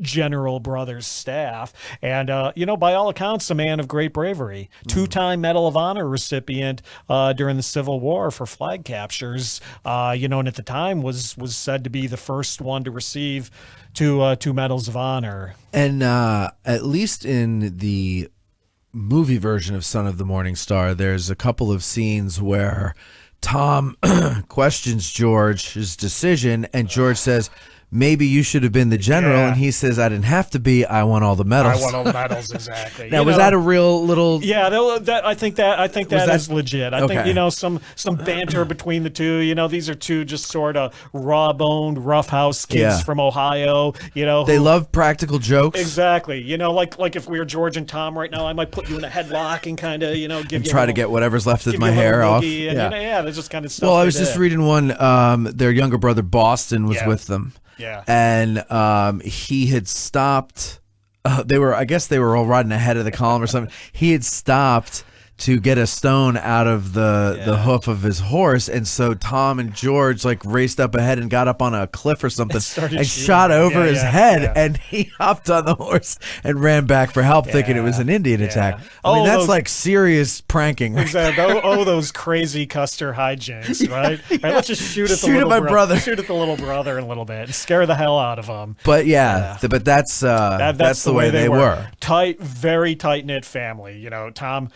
general brother's staff. And, by all accounts, a man of great bravery. Two-time Medal of Honor recipient during the Civil War for flag captures, and at the time was said to be the first one to receive two Medals of Honor. And at least in the movie version of Son of the Morning Star, there's a couple of scenes where Tom questions George's decision, and George says, maybe you should have been the general. And he says, I didn't have to be. I won all the medals. I won all the medals, exactly. Now, was that a real little... Yeah, I think that is legit. I think, some banter between the two. These are two just sort of raw-boned, rough-house kids from Ohio, They love practical jokes. Exactly. Like if we were George and Tom right now, I might put you in a headlock and kind of, give you try to get whatever's left of my hair off. And, that's just kind of stuff. Well, I was just reading one, their younger brother, Boston, was with them. Yeah. And he had stopped. They were all riding ahead of the column or something. He had stopped to get a stone out of the hoof of his horse, and so Tom and George raced up ahead and got up on a cliff or something and shot over his head, and he hopped on the horse and ran back for help, thinking it was an Indian attack. I mean, that's serious pranking. Exactly. Those crazy Custer hijinks, right? Let's just shoot at the brother. Shoot at the little brother a little bit and scare the hell out of him. But but that's the way they were. Tight, very tight knit family. Tom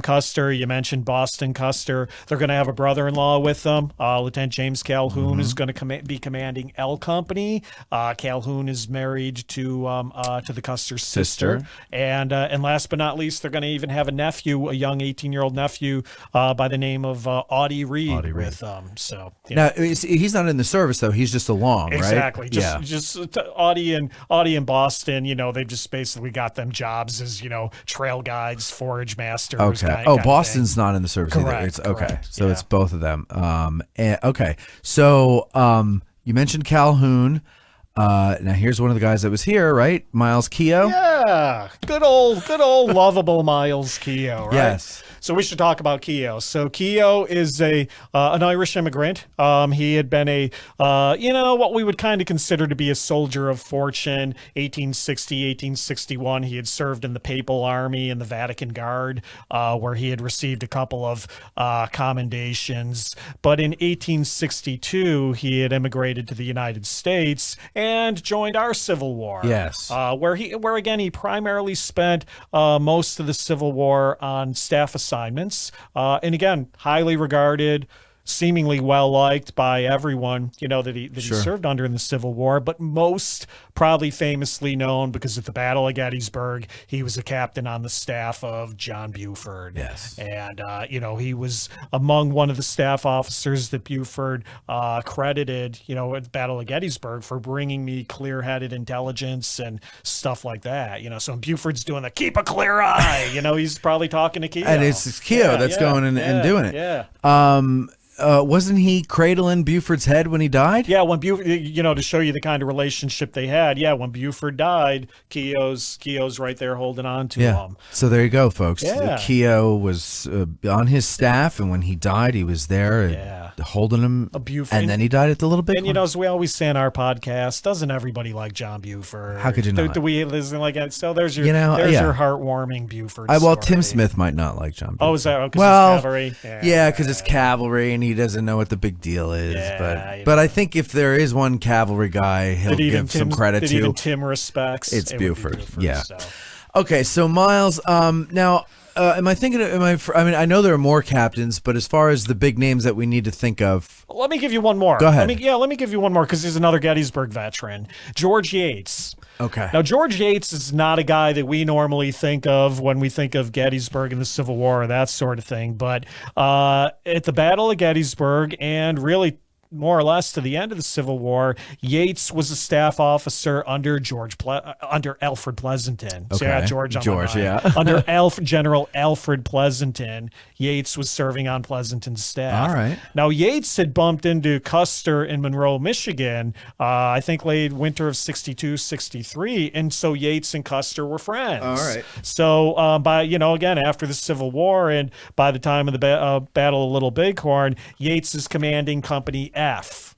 Custer, you mentioned Boston Custer. They're going to have a brother-in-law with them. Lieutenant James Calhoun is going to be commanding L Company. Calhoun is married to the Custer's sister. And last but not least, they're going to even have a nephew, a young 18-year-old nephew by the name of Audie Reed with them. So now he's not in the service though. He's just along, right? Exactly. Just Audie and Boston. They've just basically got them jobs as trail guides, forage masters. Okay. Boston's not in the service either. It's okay. So it's both of them. So you mentioned Calhoun. Now here's one of the guys that was here, right? Myles Keogh. Yeah, good old lovable Myles Keogh, right? Yes. So we should talk about Keough. So Keough is an Irish immigrant. He had been what we would kind of consider to be a soldier of fortune. 1860, 1861, he had served in the Papal Army and the Vatican Guard, where he had received a couple of commendations. But in 1862, he had immigrated to the United States and joined our Civil War. Yes. Where again he primarily spent most of the Civil War on staff assignments. And again, highly regarded, seemingly well liked by everyone, that he served under in the Civil War, but most probably famously known because at the Battle of Gettysburg, he was a captain on the staff of John Buford. Yes. And, he was among one of the staff officers that Buford credited, at the Battle of Gettysburg for bringing me clear-headed intelligence and stuff like that. So when Buford's doing the keep a clear eye, he's probably talking to Keough. And it's Keough that's going and doing it. Yeah. Wasn't he cradling Buford's head when he died? Yeah, when Buford, to show you the kind of relationship they had. Yeah, when Buford died, Keough's right there holding on to him. So there you go, folks. Yeah. Keough was on his staff, and when he died, he was there. Yeah. holding him, Buford. and then he died at the Little Bighorn. And as we always say in our podcast, doesn't everybody like John Buford? How could you not? Do we listen like that? So there's your your heartwarming Buford. Well, story. Tim Smith might not like John Buford. Oh, is that because it's Cavalry? Yeah, because it's Cavalry, and he doesn't know what the big deal is. Yeah, but I think if there is one Cavalry guy, he'll give some credit to. Even Tim respects. It's Buford. Yeah. So. Okay, so Myles, now. I mean, I know there are more captains, but as far as the big names that we need to think of. Let me give you one more. Go ahead. Let me give you one more because he's another Gettysburg veteran. George Yates. Okay. Now, George Yates is not a guy that we normally think of when we think of Gettysburg and the Civil War or that sort of thing. But at the Battle of Gettysburg and really more or less to the end of the Civil War, Yates was a staff officer under under Alfred Pleasanton. Okay. So yeah, George, yeah. Under General Alfred Pleasanton, Yates was serving on Pleasanton's staff. All right. Now, Yates had bumped into Custer in Monroe, Michigan, I think late winter of 62, 63, and so Yates and Custer were friends. All right. So again, after the Civil War and by the time of the Battle of Little Bighorn, Yates is commanding Company F,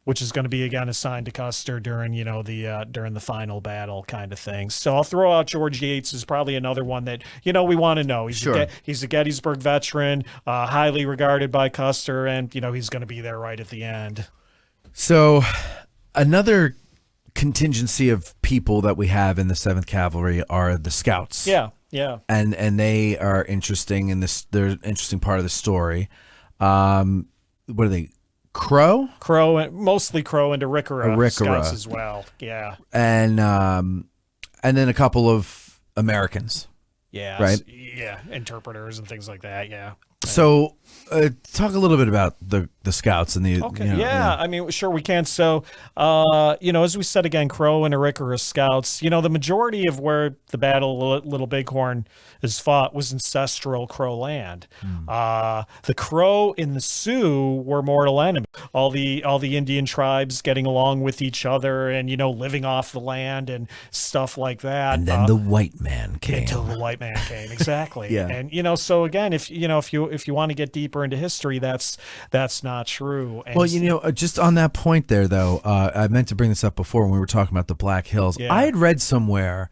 which is going to be again assigned to Custer during during the final battle kind of thing. So I'll throw out George Yates as probably another one that we want to know. He's a Gettysburg veteran, highly regarded by Custer, and he's going to be there right at the end. So another contingency of people that we have in the 7th Cavalry are the Scouts. Yeah. And they are interesting in this. They're an interesting part of the story. What are they? Crow, mostly Crow and Arikara Scouts as well. Yeah, and then a couple of Americans. Yeah, right. Yeah, interpreters and things like that. Yeah. So, talk a little bit about the Scouts and the. Okay. I mean, sure we can. So, as we said again, Crow and Arikara Scouts. The majority of where the Battle of Little Bighorn is fought was ancestral Crow land. The Crow and the Sioux were mortal enemies. All the Indian tribes getting along with each other and living off the land and stuff like that. And then the white man came. Until the white man came, exactly. Yeah. And so again, if you want to get deeper into history, that's not true. And well, just on that point there, though, I meant to bring this up before when we were talking about the Black Hills. Yeah. I had read somewhere,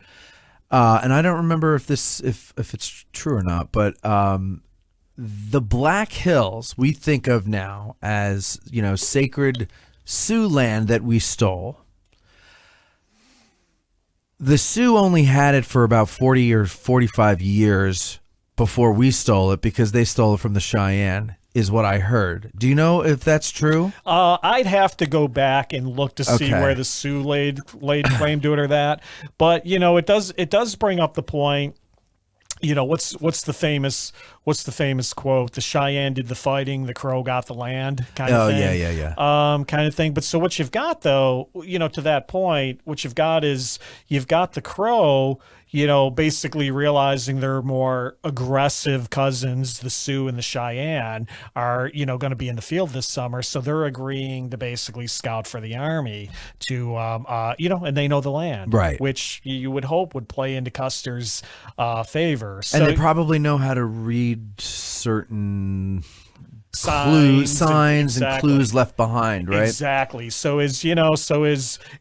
and I don't remember if it's true or not, but the Black Hills we think of now as sacred Sioux land that we stole. The Sioux only had it for about 40 or 45 years before we stole it because they stole it from the Cheyenne, is what I heard. Do you know if that's true? I'd have to go back and look to see where the Sioux laid claim to it or that. But it does bring up the point. What's the famous quote? The Cheyenne did the fighting, the Crow got the land, kind of thing. Yeah. Kind of thing. But so what you've got though, to that point, what you've got is you've got the Crow, basically realizing their more aggressive cousins, the Sioux and the Cheyenne, are, going to be in the field this summer. So they're agreeing to basically scout for the army to, and they know the land, right? Which you would hope would play into Custer's favor. So, and they probably know how to read certain signs and clues left behind, right? Exactly. So is the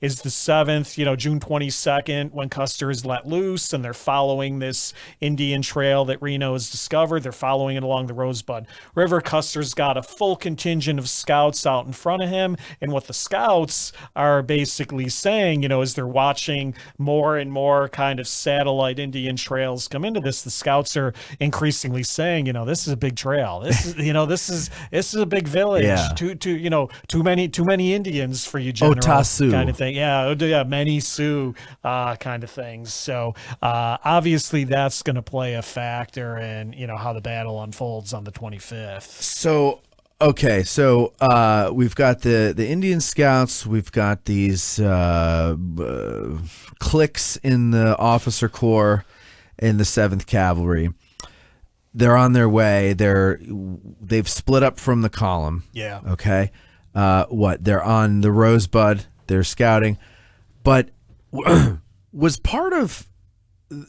7th, June 22nd, when Custer is let loose and they're following this Indian trail that Reno has discovered. They're following it along the Rosebud River. Custer's got a full contingent of scouts out in front of him. And what the scouts are basically saying, as they're watching more and more kind of satellite Indian trails come into this, the scouts are increasingly saying, this is a big trail. This is, this is a big village. Yeah. Too many Indians for you, General. Otasu. Kind of thing. Yeah, many Sioux kind of things. So obviously that's going to play a factor in how the battle unfolds on the 25th. So we've got the Indian Scouts. We've got these cliques in the officer corps in the 7th Cavalry. They're on their way. They've split up from the column. Yeah. Okay. They're on the Rosebud. They're scouting, but was part of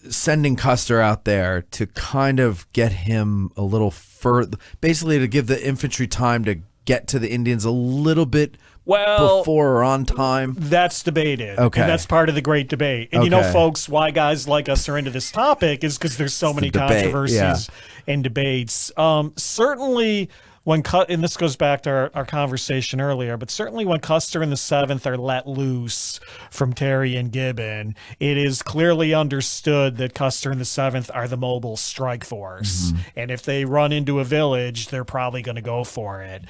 sending Custer out there to kind of get him a little further, basically to give the infantry time to get to the Indians a little bit Well, before or on time? That's debated. Okay. And that's part of the great debate. And you know, folks, why guys like us are into this topic is because there's so many controversies and debates. Certainly and this goes back to our conversation earlier, but certainly when Custer and the 7th are let loose from Terry and Gibbon, it is clearly understood that Custer and the 7th are the mobile strike force. Mm-hmm. And if they run into a village, they're probably going to go for it.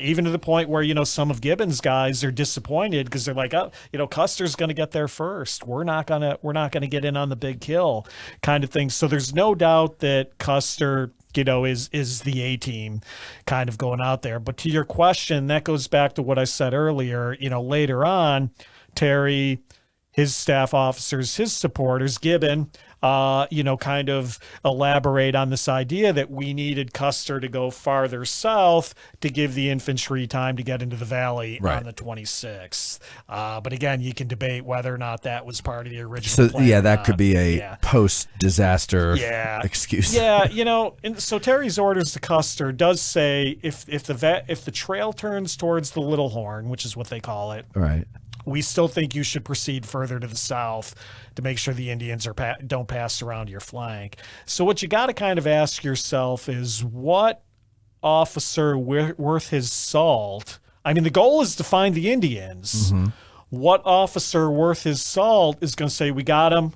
Even to the point where, some of Gibbon's guys are disappointed because they're like, Custer's going to get there first. We're not going to get in on the big kill kind of thing. So there's no doubt that Custer is the A-team kind of going out there. But to your question, that goes back to what I said earlier. Later on, Terry, his staff officers, his supporters, Gibbon, kind of elaborate on this idea that we needed Custer to go farther south to give the infantry time to get into the valley on the 26th. But again, you can debate whether or not that was part of the original plan. Yeah, that could be a post-disaster excuse. Yeah, and so Terry's orders to Custer does say if the trail turns towards the Little Horn, which is what they call it, right, we still think you should proceed further to the south to make sure the Indians don't pass around your flank. So what you got to kind of ask yourself is what officer worth his salt? I mean, the goal is to find the Indians. Mm-hmm. What officer worth his salt is going to say, we got him.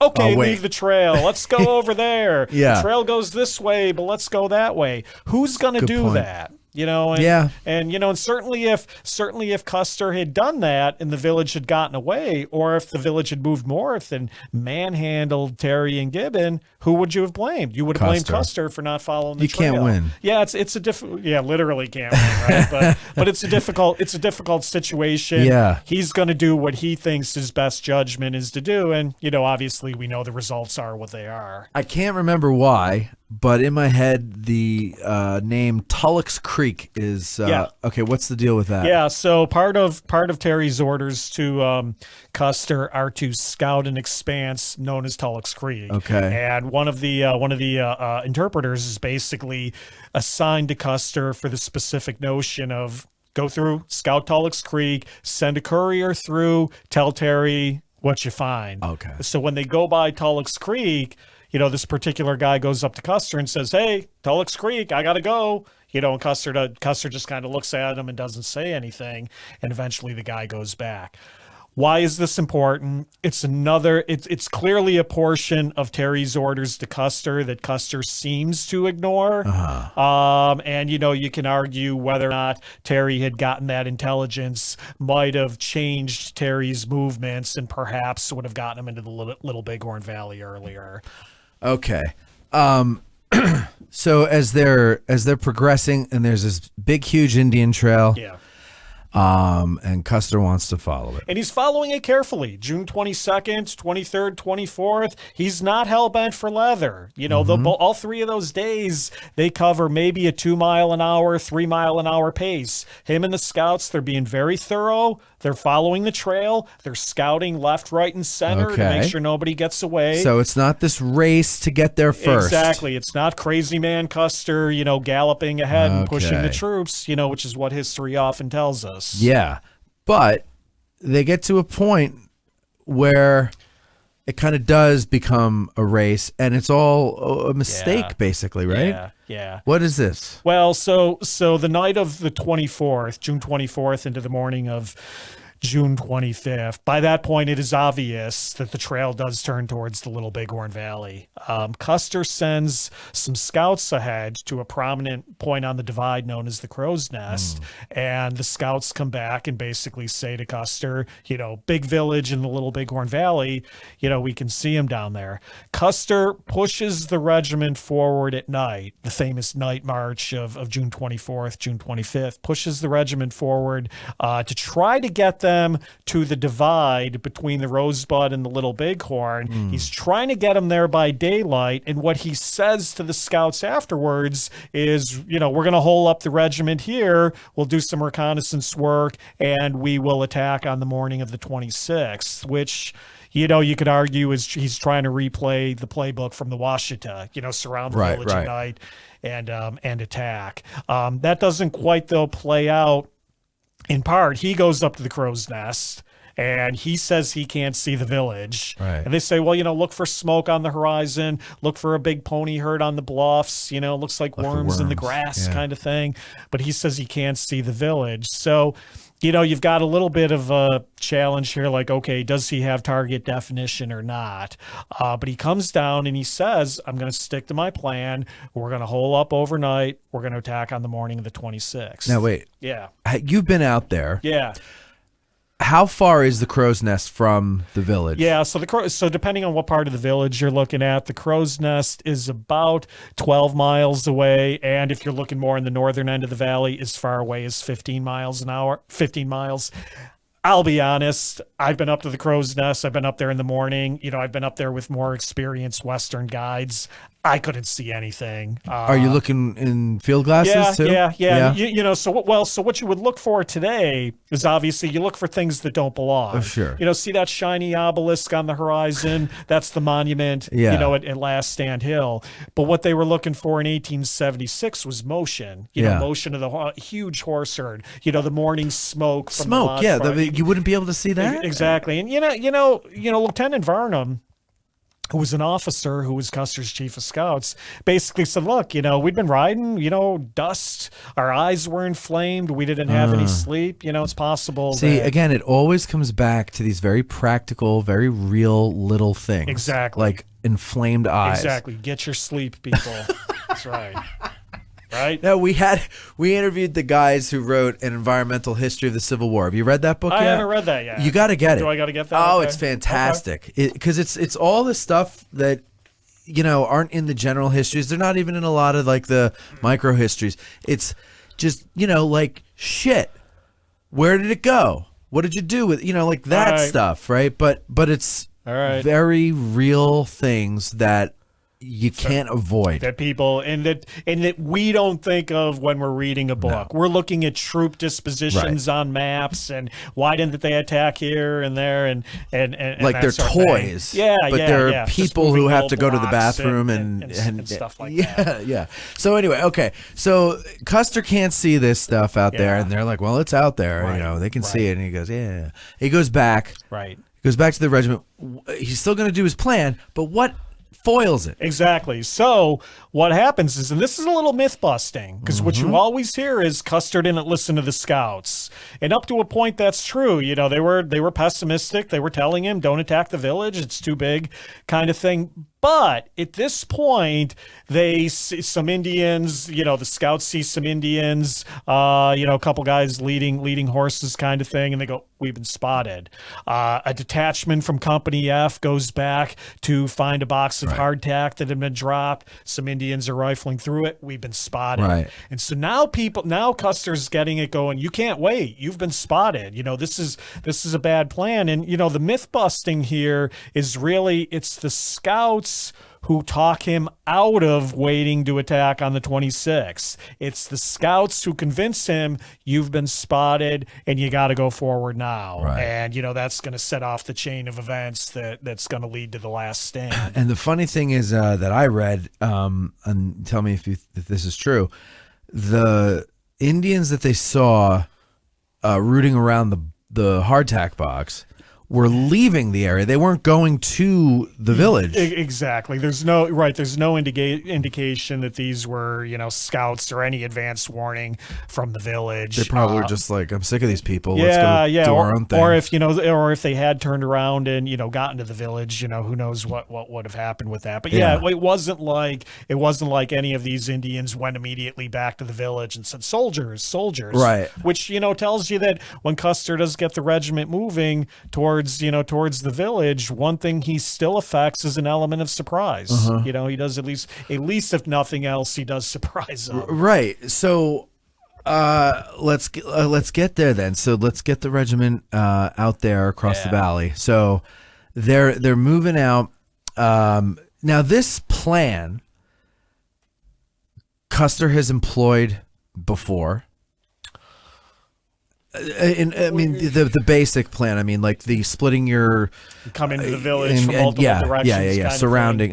Okay, leave the trail. Let's go over there. The trail goes this way, but let's go that way. Who's going to do that? And certainly if Custer had done that and the village had gotten away, or if the village had moved north and manhandled Terry and Gibbon, who would you have blamed? You would have blamed Custer for not following the trail. You can't win. Yeah, it's a difficult. Yeah, literally can't win, right? but it's a difficult situation. Yeah, he's going to do what he thinks his best judgment is to do, and obviously we know the results are what they are. I can't remember why, but in my head, the name Tulloch's Creek is okay. What's the deal with that? Yeah, so part of Terry's orders to Custer are to scout an expanse known as Tulloch's Creek. Okay, and one of the interpreters is basically assigned to Custer for the specific notion of go through, scout Tulloch's Creek, send a courier through, tell Terry what you find. Okay, so when they go by Tulloch's Creek, this particular guy goes up to Custer and says, "Hey, Tulloch's Creek, I got to go." And Custer just kind of looks at him and doesn't say anything. And eventually the guy goes back. Why is this important? It's clearly a portion of Terry's orders to Custer that Custer seems to ignore. Uh-huh. And you can argue whether or not Terry had gotten that intelligence might have changed Terry's movements and perhaps would have gotten him into the Little Bighorn Valley earlier. Okay. So as they're progressing and there's this big, huge Indian trail. Yeah. And Custer wants to follow it. And he's following it carefully. June 22nd, 23rd, 24th. He's not hell-bent for leather. All three of those days, they cover maybe a 2 mile an hour, 3 mile an hour pace. Him and the scouts, they're being very thorough. They're following the trail. They're scouting left, right, and center to make sure nobody gets away. So it's not this race to get there first. Exactly. It's not crazy man Custer, galloping ahead and pushing the troops, which is what history often tells us. Yeah. But they get to a point where it kind of does become a race, and it's all a mistake, basically, right? Yeah. What is this? Well, so the night of the 24th, June 24th, into the morning of June 25th. By that point, it is obvious that the trail does turn towards the Little Bighorn Valley. Custer sends some scouts ahead to a prominent point on the divide known as the Crow's Nest, and the scouts come back and basically say to Custer, big village in the Little Bighorn Valley, we can see him down there. Custer pushes the regiment forward at night, the famous night march of June 24th, June 25th, pushes the regiment forward to try to get them them to the divide between the Rosebud and the Little Bighorn. He's trying to get them there by daylight. And what he says to the scouts afterwards is, we're going to hole up the regiment here. We'll do some reconnaissance work, and we will attack on the morning of the 26th, which, you could argue is he's trying to replay the playbook from the Washita, surround the village at night and attack. That doesn't quite, though, play out. In part, he goes up to the crow's nest, and he says he can't see the village. Right. And they say, well, look for smoke on the horizon, look for a big pony herd on the bluffs, looks like worms in the grass kind of thing. But he says he can't see the village. So, you've got a little bit of a challenge here, like, okay, does he have target definition or not? But he comes down and he says, I'm going to stick to my plan. We're going to hole up overnight. We're going to attack on the morning of the 26th. Now, wait. Yeah. You've been out there. Yeah. How far is the crow's nest from the village? Yeah, so depending on what part of the village you're looking at, the crow's nest is about 12 miles away, and if you're looking more in the northern end of the valley, as far away as 15 miles. I'll be honest, I've been up to the crow's nest. I've been up there in the morning. I've been up there with more experienced Western guides. I couldn't see anything. Are you looking in field glasses too? Yeah. So what you would look for today is obviously you look for things that don't belong. Oh, sure. See that shiny obelisk on the horizon? That's the monument, at Last Stand Hill. But what they were looking for in 1876 was motion. Motion of the huge horse herd. The morning smoke. From you wouldn't be able to see that? Exactly. And, Lieutenant Varnum, who was an officer who was Custer's chief of scouts, basically said, look, we'd been riding, dust, our eyes were inflamed, we didn't have any sleep, it's possible. See, again, it always comes back to these very practical, very real little things. Exactly. Like inflamed eyes. Exactly. Get your sleep, people. That's right. Right? No, we interviewed the guys who wrote an environmental history of the Civil War. Have you read that book yet? I haven't read that yet. You got to get it. Do I got to get that? Oh, okay. It's fantastic. Because it's all the stuff that aren't in the general histories. They're not even in a lot of like the micro histories. It's just like shit. Where did it go? What did you do with like that stuff, right? But it's very real things that you can't avoid, that people and that we don't think of when we're reading a book. No. We're looking at troop dispositions on maps and why didn't they attack here and there and like they're toys. But they're people who have to go to the bathroom and stuff like that. Yeah. So anyway, okay. So Custer can't see this stuff out there, and they're like, well, it's out there. They can see it, and he goes, yeah. He goes back. Right. He goes back to the regiment. He's still going to do his plan, but what foils it? Exactly. So what happens is, and this is a little myth busting, because what you always hear is Custer didn't listen to the scouts, and up to a point that's true. They were pessimistic. They were telling him, don't attack the village, it's too big, kind of thing. But at this point, they see some Indians, the scouts see some Indians, a couple guys leading horses kind of thing, and they go, we've been spotted. A detachment from Company F goes back to find a box of hardtack that had been dropped. Some Indians are rifling through it. We've been spotted. Right. And so now Custer's getting it going, you can't wait. You've been spotted. This is a bad plan. And, the myth busting here is really, it's the scouts who talk him out of waiting to attack on the 26th. It's the scouts who convince him you've been spotted and you got to go forward now. Right. And, that's going to set off the chain of events that's going to lead to the last stand. And the funny thing is that I read, and tell me if this is true, the Indians that they saw rooting around the hardtack box were leaving the area. They weren't going to the village. Exactly. There's no indication that these were, scouts or any advance warning from the village. They probably were just like, I'm sick of these people. Let's go do our own thing. Or if they had turned around and, gotten to the village, who knows what would have happened with that. But it wasn't like any of these Indians went immediately back to the village and said, soldiers. Right. Which, tells you that when Custer does get the regiment moving towards the village, one thing he still affects is an element of surprise. He does at least if nothing else, he does surprise them. Right. So let's get there then. So let's get the regiment out there across the valley. So they're moving out. Now this plan, Custer has employed before. I mean the basic plan. I mean, like the splitting your come into the village from multiple directions. Surrounding,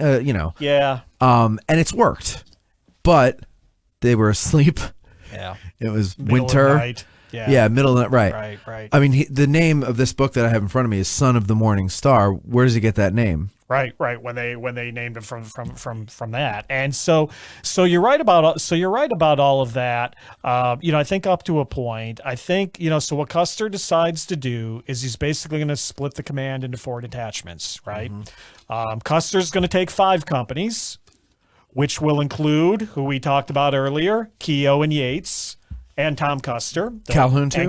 Yeah. And it's worked, but they were asleep. Yeah. It was Middle winter. of night. Yeah, middle of the night. Right. I mean, the name of this book that I have in front of me is Son of the Morning Star. Where does he get that name? Right. When they named it from that, and so you're right about all of that. I think up to a point. I think so. What Custer decides to do is he's basically going to split the command into 4 detachments. Right. Custer's going to take 5 companies, which will include who we talked about earlier, Keough and Yates. And Tom Custer, Calhoun too,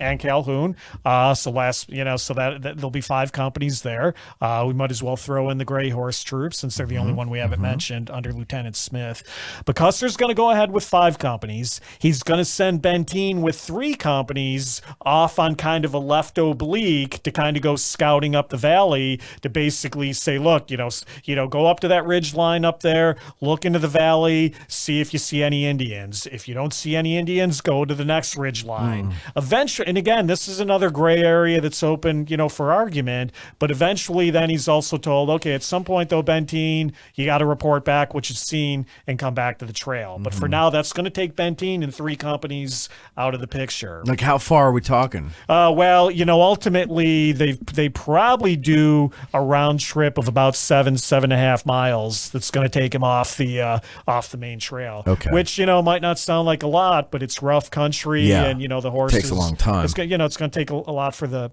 and Calhoun. So that there'll be 5 companies there. We might as well throw in the Gray Horse Troops since they're the only one we haven't mentioned under Lieutenant Smith. But Custer's going to go ahead with 5 companies. He's going to send Benteen with 3 companies off on kind of a left oblique to kind of go scouting up the valley to basically say, look, go up to that ridge line up there, look into the valley, see if you see any Indians. If you don't see any Indians, go to the next ridge line. Eventually, and again, this is another gray area that's open, for argument, but eventually then he's also told, okay, at some point though, Benteen, you got to report back what you've seen and come back to the trail. But for now, that's going to take Benteen and 3 companies out of the picture. Like how far are we talking? Well, ultimately they probably do a round trip of about 7.5 miles. That's going to take him off the main trail. Okay. Which, might not sound like a lot, but it's rough country and the horses takes a long time. It's going to take a lot for the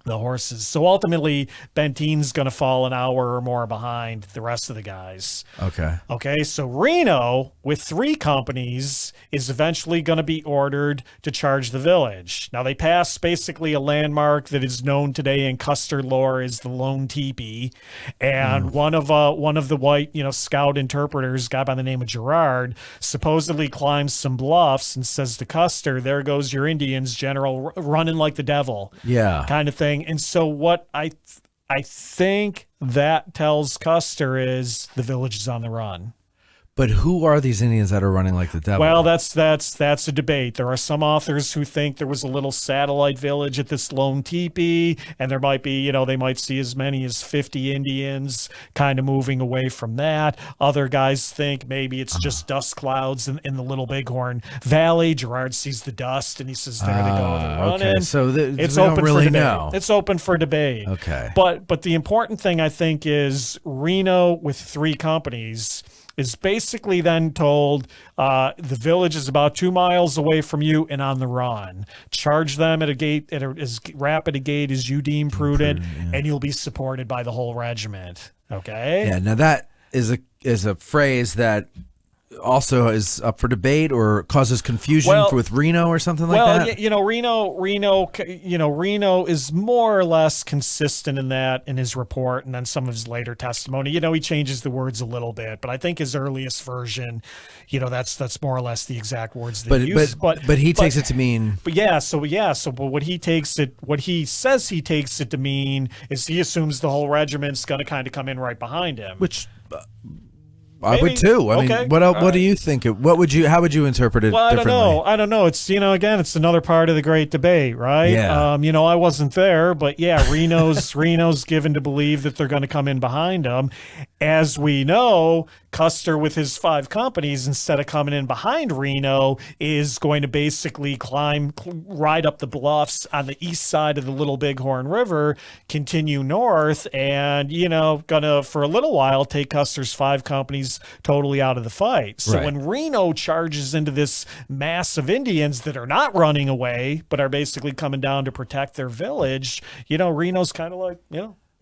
horses. So ultimately, Benteen's going to fall an hour or more behind the rest of the guys. Okay. So Reno, with 3 companies, is eventually going to be ordered to charge the village. Now, they pass basically a landmark that is known today in Custer lore as the Lone Teepee. And one of the white, scout interpreters, a guy by the name of Gerard, supposedly climbs some bluffs and says to Custer, there goes your Indians, General, running like the devil. Yeah. Kind of thing. And so what I think that tells Custer is the village is on the run. But who are these Indians that are running like the devil? Well, that's a debate. There are some authors who think there was a little satellite village at this lone teepee, and there might be, they might see as many as 50 Indians kind of moving away from that. Other guys think maybe it's just dust clouds in the Little Bighorn Valley. Gerard sees the dust, and he says, there they go, they're running. Okay. So it's we open don't really for debate. know. It's open for debate. Okay. But the important thing, I think, is Reno with 3 companies is basically then told the village is about 2 miles away from you and on the run. Charge them at a gate, at as rapid a gate as you deem prudent, and you'll be supported by the whole regiment. Okay? Yeah, now that is a phrase that also is up for debate or causes confusion with Reno or something like that? Reno is more or less consistent in that in his report and then some of his later testimony. He changes the words a little bit, but I think his earliest version, that's more or less the exact words that he uses. But he takes it to mean. But what he says he takes it to mean is he assumes the whole regiment's going to kind of come in right behind him. Which I would too. I mean, what do you think? How would you interpret it differently? I don't know. It's, again, it's another part of the great debate, right? Yeah. I wasn't there, but yeah, Reno's given to believe that they're going to come in behind him. As we know, Custer with his 5 companies, instead of coming in behind Reno, is going to basically ride up the bluffs on the east side of the Little Bighorn River, continue north, and, gonna, for a little while, take Custer's 5 companies totally out of the fight. So when Reno charges into this mass of Indians that are not running away, but are basically coming down to protect their village, Reno's kind of like,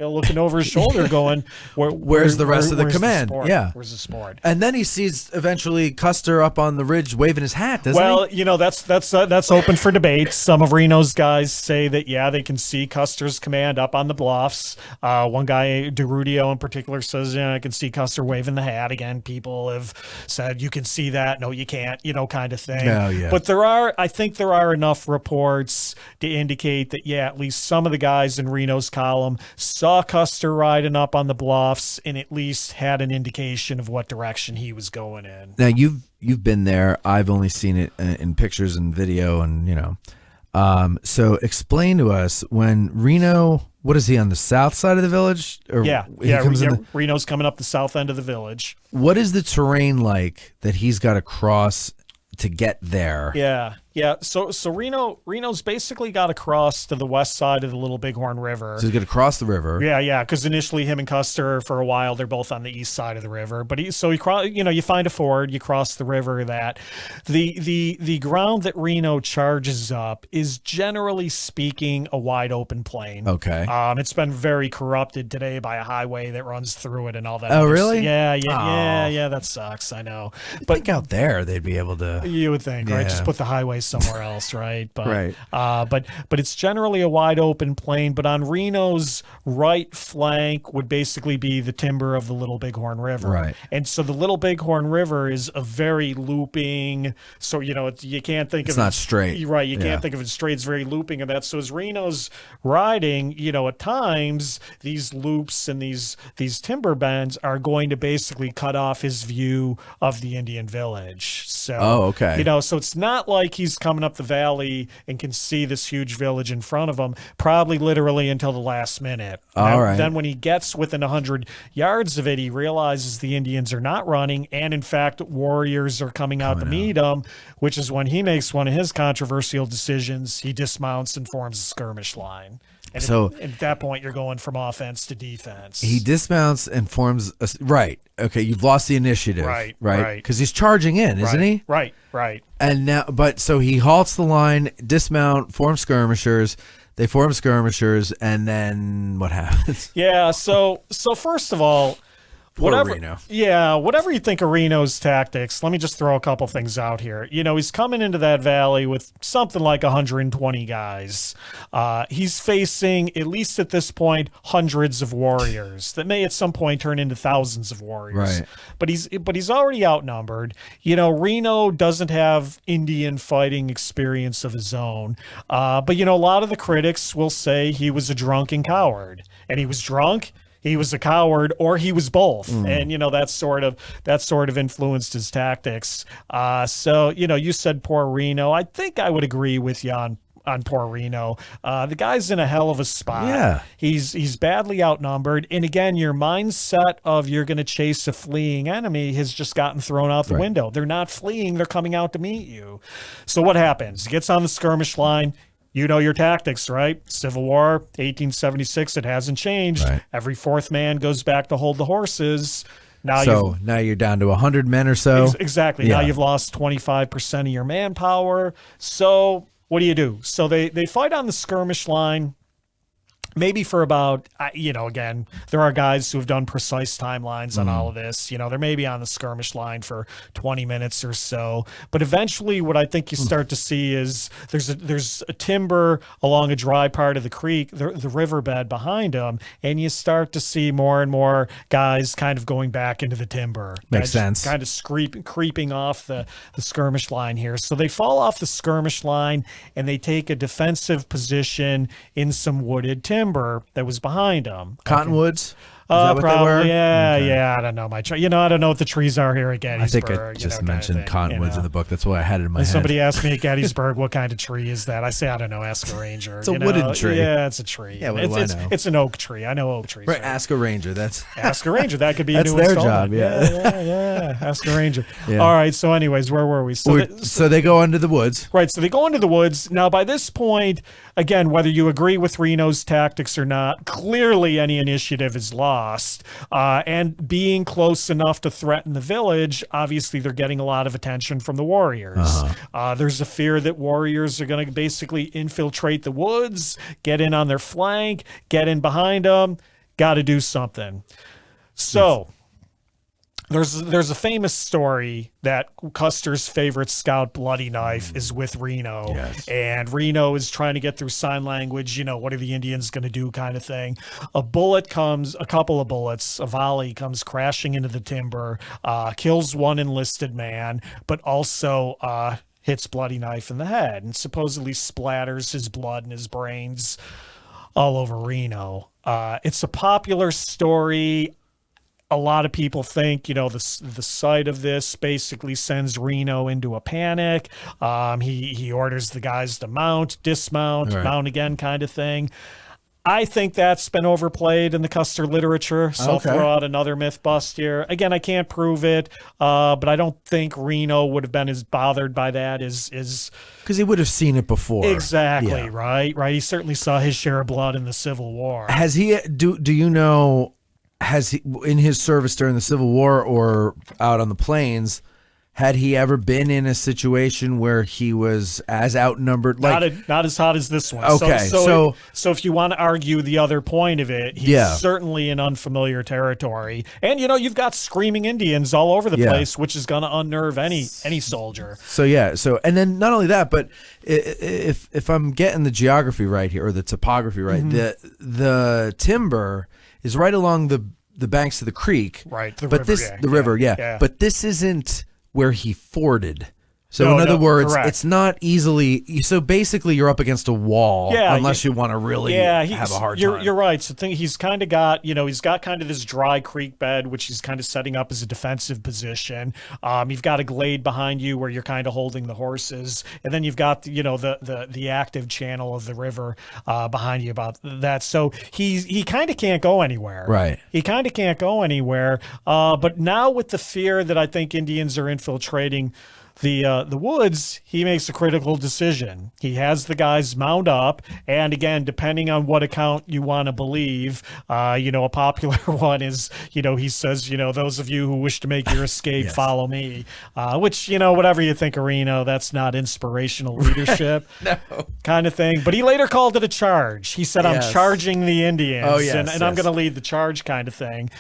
looking over his shoulder going, where's the rest of the command? Where's the support? And then he sees eventually Custer up on the ridge waving his hat, doesn't he? Well, that's open for debate. Some of Reno's guys say that, they can see Custer's command up on the bluffs. One guy, DeRudio in particular, says, I can see Custer waving the hat. Again, people have said, you can see that. No, you can't, kind of thing. But I think there are enough reports to indicate that, at least some of the guys in Reno's column saw Custer riding up on the bluffs and at least had an indication of what direction he was going in. Now you've been there. I've only seen it in pictures and video, and so explain to us when Reno. What is he on the south side of the village? Or Reno's coming up the south end of the village. What is the terrain like that he's got to cross to get there? Yeah. So Reno's basically got to cross to the west side of the Little Bighorn River. So he's going to cross the river. Yeah. Because initially him and Custer, for a while, they're both on the east side of the river. But you find a ford, you cross the river. That the ground that Reno charges up is generally speaking a wide open plain. Okay. It's been very corrupted today by a highway that runs through it and all that. Oh, really? Yeah. That sucks. I know. But I think out there they'd be able to. You would think, right? Just put the highway somewhere else, right? But, right. But it's generally a wide open plain. But on Reno's right flank would basically be the timber of the Little Bighorn River. Right. And so the Little Bighorn River is a very looping. So you can't think it's of not straight. Right. You can't think of it straight. It's very looping, and that. So as Reno's riding, at times these loops and these timber bends are going to basically cut off his view of the Indian village. So okay. So it's not like he's coming up the valley and can see this huge village in front of him, probably literally until the last minute. All right. Then when he gets within 100 yards of it, he realizes the Indians are not running, and in fact, warriors are coming out to meet him, which is when he makes one of his controversial decisions. He dismounts and forms a skirmish line. And so at that point, you're going from offense to defense. He dismounts and forms a right. Okay, you've lost the initiative. Right. Because he's charging in, isn't he? Right. And now, so he halts the line, dismount, form skirmishers. They form skirmishers, and then what happens? Yeah. So first of all, whatever you think of Reno's tactics, let me just throw a couple things out here. He's coming into that valley with something like 120 guys. He's facing, at least at this point, hundreds of warriors that may at some point turn into thousands of warriors. Right. But he's already outnumbered. Reno doesn't have Indian fighting experience of his own. But a lot of the critics will say he was a drunken coward, and he was drunk. He was a coward, or he was both, and that sort of influenced his tactics. So you said poor Reno. I think I would agree with you on poor Reno. The guy's in a hell of a spot. Yeah, he's badly outnumbered, and again, your mindset of you're going to chase a fleeing enemy has just gotten thrown out the window. They're not fleeing; they're coming out to meet you. So what happens? He gets on the skirmish line. You know your tactics, right? Civil War, 1876, it hasn't changed. Right. Every fourth man goes back to hold the horses. Now you're down to 100 men or so. Exactly. Yeah. Now you've lost 25% of your manpower. So what do? So they fight on the skirmish line. Maybe for about, again, there are guys who have done precise timelines on all of this. They're maybe on the skirmish line for 20 minutes or so. But eventually what I think you start to see is there's a timber along a dry part of the creek, the riverbed behind them, and you start to see more and more guys kind of going back into the timber. Makes sense. Kind of creeping off the skirmish line here. So they fall off the skirmish line, and they take a defensive position in some wooded timber that was behind them. Cottonwoods? Is that what probably, they were? Yeah. I don't know. I don't know what the trees are here at Gettysburg. I think I just mentioned cottonwoods in the book. That's why I had it in my head. Somebody asked me at Gettysburg, what kind of tree is that? I say, I don't know, ask a ranger. It's a wooden tree. Yeah, it's a tree. Yeah, what do I know? It's an oak tree. I know oak trees. Right, ask a ranger. Ask a ranger. That could be that's a new their installment. job, Yeah. Ask a ranger. Yeah. All right, so anyways, where were we? So they go into the woods. Right, so they go into the woods. Now, by this point, again, whether you agree with Reno's tactics or not, clearly any initiative is lost. And being close enough to threaten the village, obviously they're getting a lot of attention from the warriors. There's a fear that warriors are going to basically infiltrate the woods, get in on their flank, get in behind them, got to do something. So there's a famous story that Custer's favorite scout, Bloody Knife, is with Reno. Yes. And Reno is trying to get through sign language, what are the Indians going to do kind of thing. A couple of bullets, a volley comes crashing into the timber, kills one enlisted man, but also hits Bloody Knife in the head and supposedly splatters his blood and his brains all over Reno. It's a popular story. A lot of people think, the sight of this basically sends Reno into a panic. He orders the guys to dismount, right. mount again kind of thing. I think that's been overplayed in the Custer literature, so I'll throw out another myth bust here. Again, I can't prove it, but I don't think Reno would have been as bothered by that as because he would have seen it before. Exactly, right? He certainly saw his share of blood in the Civil War. Has he? Do you know? Has he, in his service during the Civil War or out on the plains, had he ever been in a situation where he was as outnumbered? Like, not as hot as this one. Okay, so if you want to argue the other point of it, he's certainly in unfamiliar territory. And, you've got screaming Indians all over the place, which is going to unnerve any soldier. So, and then not only that, but if I'm getting the geography right here, or the topography right, the timber is right along the banks of the creek. Right, the river, yeah. But this isn't where he forded. So in other words, correct. It's not easily. So basically, you're up against a wall unless you want to really have a hard time. You're right. So he's kind of got he's got kind of this dry creek bed, which he's kind of setting up as a defensive position. You've got a glade behind you where you're kind of holding the horses, and then you've got the active channel of the river behind you about that. So he kind of can't go anywhere. Right. He kind of can't go anywhere. But now with the fear that I think Indians are infiltrating the woods, he makes a critical decision. He has the guys mount up, and again, depending on what account you want to believe, a popular one is, he says, those of you who wish to make your escape, follow me, which, whatever you think of Reno, that's not inspirational leadership kind of thing. But he later called it a charge. He said, I'm charging the Indians, and I'm going to lead the charge kind of thing.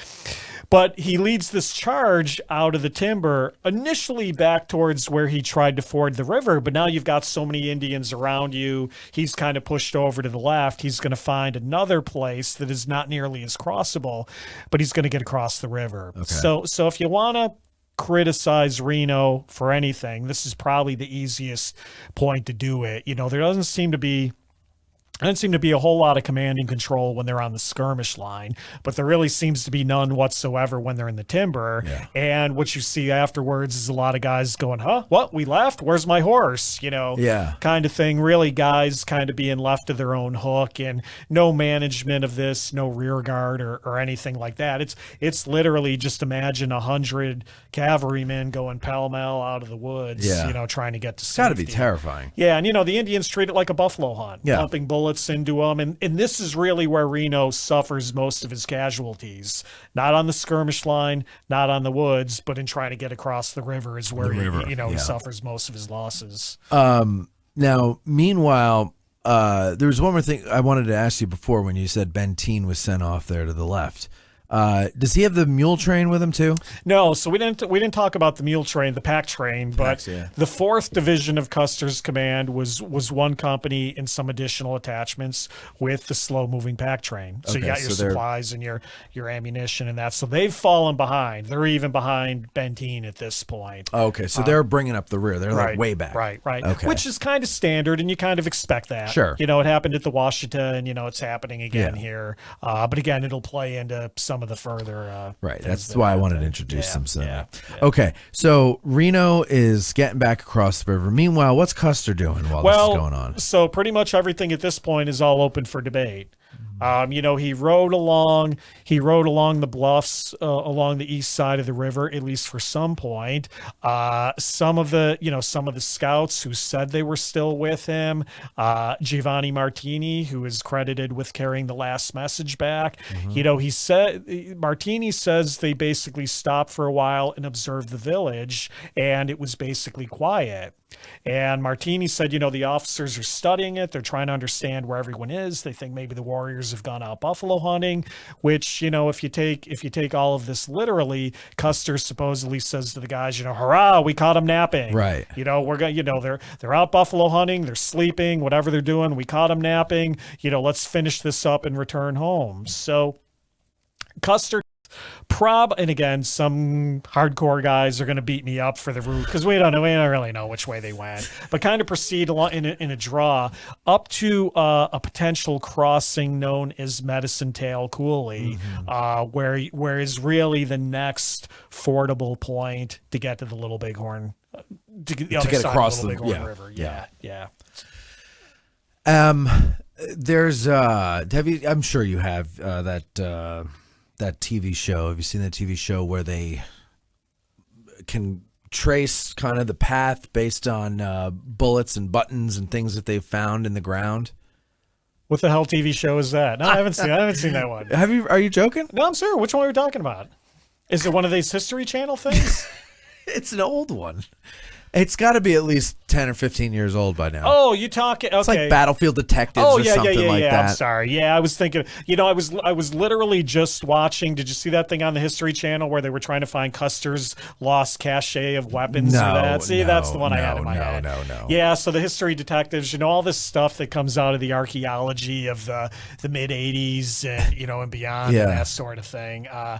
But he leads this charge out of the timber, initially back towards where he tried to ford the river, but now you've got so many Indians around you, he's kind of pushed over to the left. He's going to find another place that is not nearly as crossable, but he's going to get across the river. Okay. So if you want to criticize Reno for anything, this is probably the easiest point to do it. There doesn't seem to be a whole lot of command and control when they're on the skirmish line, but there really seems to be none whatsoever when they're in the timber. Yeah. And what you see afterwards is a lot of guys going, what? We left? Where's my horse? Kind of thing. Really, guys kind of being left to their own hook, and no management of this, no rear guard or anything like that. It's literally just imagine 100 cavalrymen going pell-mell out of the woods, trying to get to safety. It's got to be terrifying. Yeah, and the Indians treat it like a buffalo hunt, pumping bullets into them, and this is really where Reno suffers most of his casualties. Not on the skirmish line, not on the woods, but in trying to get across the river is where he suffers most of his losses. Now, meanwhile, there was one more thing I wanted to ask you before when you said Benteen was sent off there to the left. Does he have the mule train with him too? No, so we didn't talk about the mule train, the pack train, but the 4th Division of Custer's command was one company and some additional attachments with the slow-moving pack train. So you got your supplies and your ammunition and that. So they've fallen behind. They're even behind Benteen at this point. Okay, so they're bringing up the rear. They're like way back. Right. Okay. Which is kind of standard, and you kind of expect that. Sure. It happened at the Washita, and it's happening again here. But again, it'll play into some of the further that's why I wanted to introduce them. Okay, so Reno is getting back across the river. Meanwhile, what's Custer doing while this is going on? So pretty much everything at this point is all open for debate. He rode along the bluffs along the east side of the river, at least for some point. Some of the scouts who said they were still with him, Giovanni Martini, who is credited with carrying the last message back. He said, Martini says they basically stopped for a while and observed the village, and it was basically quiet. And Martini said, the officers are studying it. They're trying to understand where everyone is. They think maybe the warriors have gone out buffalo hunting, which, if you take all of this literally, Custer supposedly says to the guys, hurrah, we caught them napping. Right. We're going, they're out buffalo hunting, they're sleeping, whatever they're doing. We caught them napping. Let's finish this up and return home. So Custer and again, some hardcore guys are going to beat me up for the route because we don't really know which way they went, but kind of proceed along in a draw up to a potential crossing known as Medicine Tail Coulee, where is really the next fordable point to get to the Little Bighorn, to get across the Little Bighorn River. Yeah. There's I'm sure you have that TV show. Have you seen that TV show where they can trace kind of the path based on bullets and buttons and things that they've found in the ground? What the hell TV show is that? No, I haven't seen that one. Are you joking? No, I'm serious. Which one are we talking about? Is it one of these History Channel things? It's an old one. It's got to be at least 10 or 15 years old by now. Oh, you talking? Okay. It's like Battlefield Detectives or something like that. I'm sorry. Yeah, I was thinking. I was literally just watching. Did you see that thing on the History Channel where they were trying to find Custer's lost cache of weapons? That's the one I had in my head. No. Yeah. So the History Detectives. All this stuff that comes out of the archaeology of the mid '80s and and beyond and that sort of thing. Has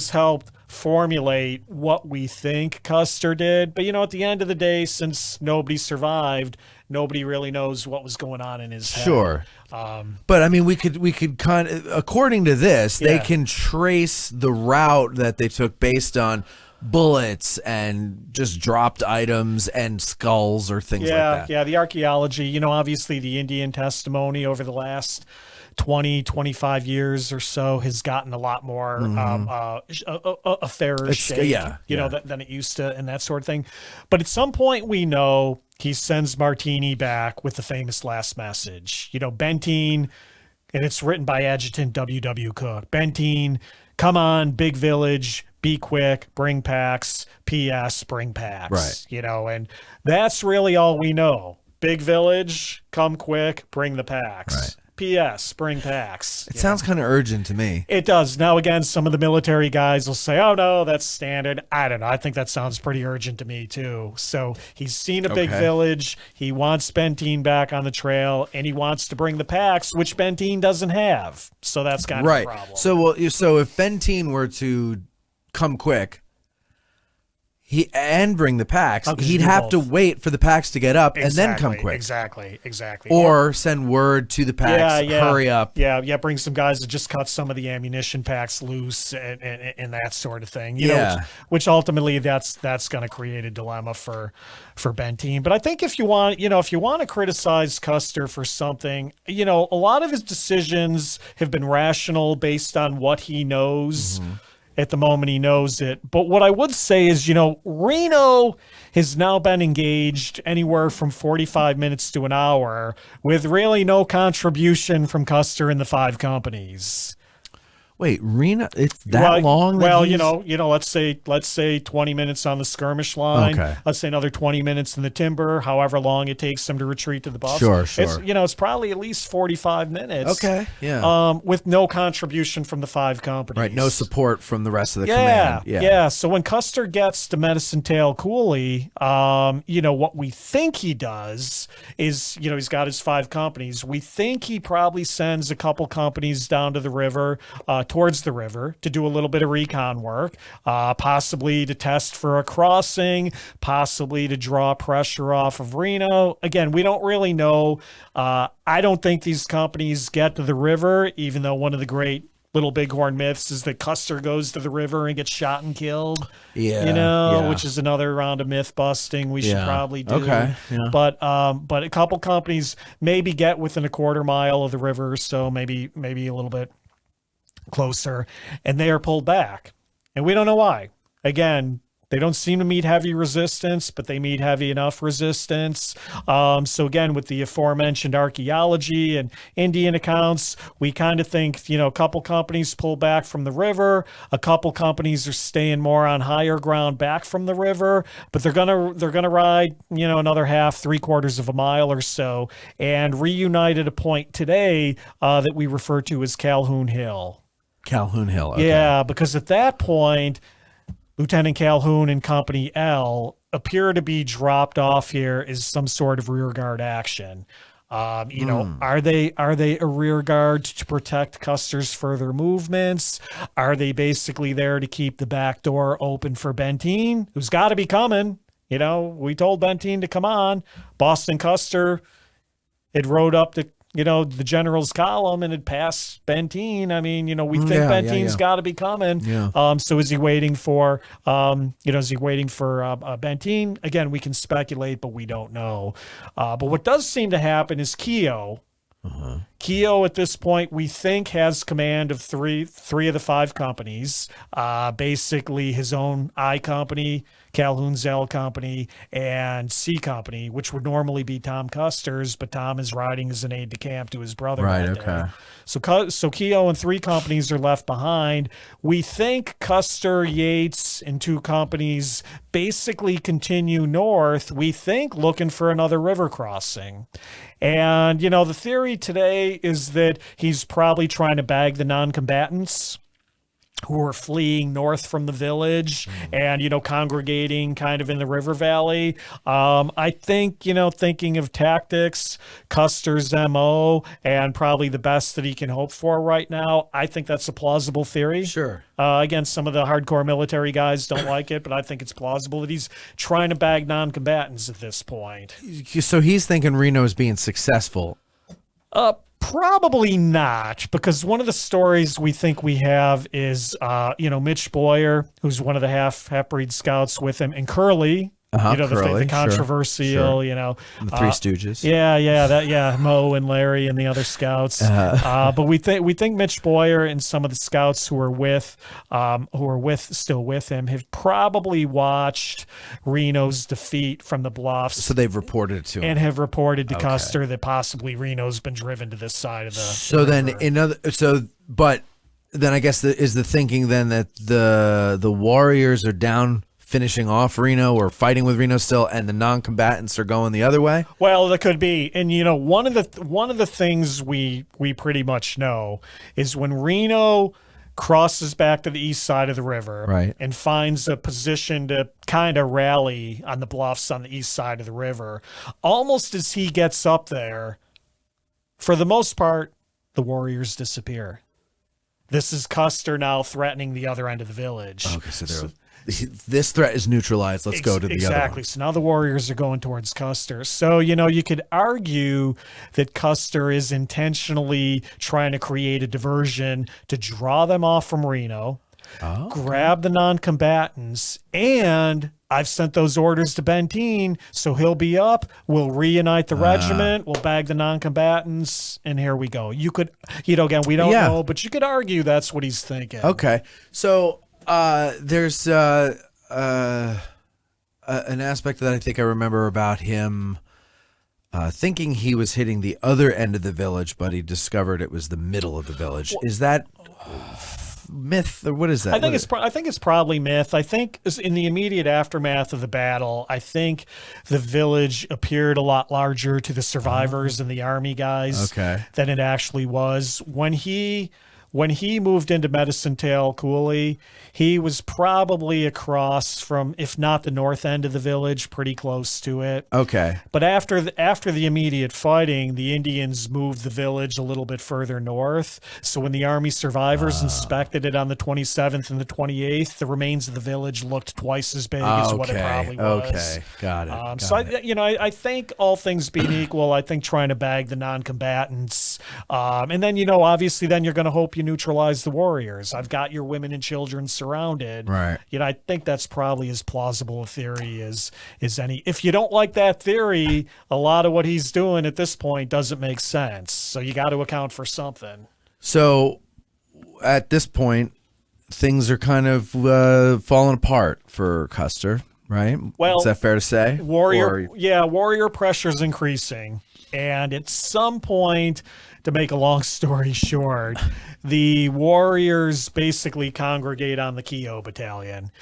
helped formulate what we think Custer did. But, at the end of the day, since nobody survived, nobody really knows what was going on in his head. Sure. But I mean, we could kind of, according to this, they can trace the route that they took based on bullets and just dropped items and skulls or things like that. Yeah, the archaeology, obviously the Indian testimony over the last 20, 25 years or so has gotten a lot more a fairer shake, than it used to and that sort of thing. But at some point we know he sends Martini back with the famous last message. Benteen, and it's written by Adjutant W.W. Cook. Benteen, come on, big village, be quick, bring packs, P.S., bring packs. Right. And that's really all we know. Big village, come quick, bring the packs. Right. P.S. Bring packs. It sounds kind of urgent to me. It does. Now, again, some of the military guys will say, oh, no, that's standard. I don't know. I think that sounds pretty urgent to me, too. So he's seen a big village. He wants Benteen back on the trail, and he wants to bring the packs, which Benteen doesn't have. So that's kind of a problem. So if Benteen were to come quick, and bring the packs, he'd have to wait for the packs to get up and then come quick. Exactly. Or send word to the packs, hurry up. Yeah, bring some guys to just cut some of the ammunition packs loose and that sort of thing. Which ultimately that's going to create a dilemma for Benteen. But I think if you want to criticize Custer for something, a lot of his decisions have been rational based on what he knows. At the moment he knows it. But what I would say is, Reno has now been engaged anywhere from 45 minutes to an hour with really no contribution from Custer and the 5 companies. Wait, Reno? It's that long? Let's say 20 minutes on the skirmish line. Okay. Let's say another 20 minutes in the timber. However long it takes them to retreat to the bus. Sure. It's probably at least 45 minutes. Okay. Yeah. With no contribution from the 5 companies. Right. No support from the rest of the command. Yeah. So when Custer gets to Medicine Tail Coulee, what we think he does is, he's got his 5 companies. We think he probably sends a couple companies down to the river. Towards the river to do a little bit of recon work, possibly to test for a crossing, possibly to draw pressure off of Reno. Again, we don't really know. I don't think these companies get to the river, even though one of the great Little Bighorn myths is that Custer goes to the river and gets shot and killed. Which is another round of myth busting we should probably do. Okay. Yeah. But a couple companies maybe get within a quarter mile of the river, so maybe a little bit closer, and they are pulled back, and we don't know why. Again, They don't seem to meet heavy resistance, but they meet heavy enough resistance. So again, with the aforementioned archaeology and Indian accounts, we kind of think, a couple companies pull back from the river. A couple companies are staying more on higher ground back from the river, but they're gonna ride, another half, 3/4 of a mile or so, and reunite at a point today that we refer to as Calhoun Hill. Calhoun Hill. Okay. Yeah, because at that point, Lieutenant Calhoun and Company L appear to be dropped off here as some sort of rearguard action. Are they a rear guard to protect Custer's further movements? Are they basically there to keep the back door open for Benteen, who's got to be coming? We told Benteen to come on. Boston Custer had rode up the general's column and had passed Benteen. I mean, we think Benteen's got to be coming. Yeah. So is he waiting for, Benteen? Again, we can speculate, but we don't know. But what does seem to happen is Keough. Keough at this point, we think, has command of three of the 5 companies, basically his own I company, Calhoun's L company, and C company, which would normally be Tom Custer's, but Tom is riding as an aide-de-camp to his brother. Right, okay. So Keough and 3 companies are left behind. We think Custer, Yates, and 2 companies basically continue north, we think, looking for another river crossing. And, the theory today is that he's probably trying to bag the non-combatants who are fleeing north from the village and, congregating kind of in the river valley. I think, thinking of tactics, Custer's MO, and probably the best that he can hope for right now, I think that's a plausible theory. Sure. Again, some of the hardcore military guys don't like it, but I think it's plausible that he's trying to bag non-combatants at this point. So he's thinking Reno is being successful. Probably not, because one of the stories we think we have is, Mitch Boyer, who's one of the half-breed scouts with him, and Curly, Curly, the controversial, The Three Stooges. Mo and Larry and the other scouts. But we think Mitch Boyer and some of the scouts who are still with him have probably watched Reno's defeat from the bluffs. So they've reported it to him. And have reported to Custer that possibly Reno's been driven to this side of the but then I guess is the thinking then that the Warriors are down finishing off Reno or fighting with Reno still, and the non-combatants are going the other way? Well, that could be. And one of the things we pretty much know is when Reno crosses back to the east side of the river, right, and finds a position to kind of rally on the bluffs on the east side of the river, almost as he gets up there, for the most part, the Warriors disappear. This is Custer now threatening the other end of the village. Okay, so this threat is neutralized. Let's go to the other one. Exactly. So now the Warriors are going towards Custer. So, you could argue that Custer is intentionally trying to create a diversion to draw them off from Reno, grab the non-combatants, and I've sent those orders to Benteen, so he'll be up, we'll reunite the regiment, we'll bag the non-combatants, and here we go. You could, again, we don't know, but you could argue that's what he's thinking. Okay. So there's an aspect that I think I remember about him thinking he was hitting the other end of the village, but he discovered it was the middle of the village. Is that myth, or what is that? I think it's probably myth. I think in the immediate aftermath of the battle, I think the village appeared a lot larger to the survivors and the army guys than it actually was. When he moved into Medicine Tail Coulee, he was probably across from, if not the north end of the village, pretty close to it. Okay. But after the immediate fighting, the Indians moved the village a little bit further north. So when the Army survivors inspected it on the 27th and the 28th, the remains of the village looked twice as big as what it probably was. Okay, got it. I think all things being equal, I think trying to bag the non-combatants, and then obviously then you're going to hope you neutralize the Warriors. I've got your women and children surrounded. Right. I think that's probably as plausible a theory as any. If you don't like that theory, a lot of what he's doing at this point doesn't make sense. So you got to account for something. So at this point, things are kind of falling apart for Custer, right? Well, is that fair to say? Warrior pressure's increasing. And at some point, to make a long story short, the Warriors basically congregate on the Keough battalion.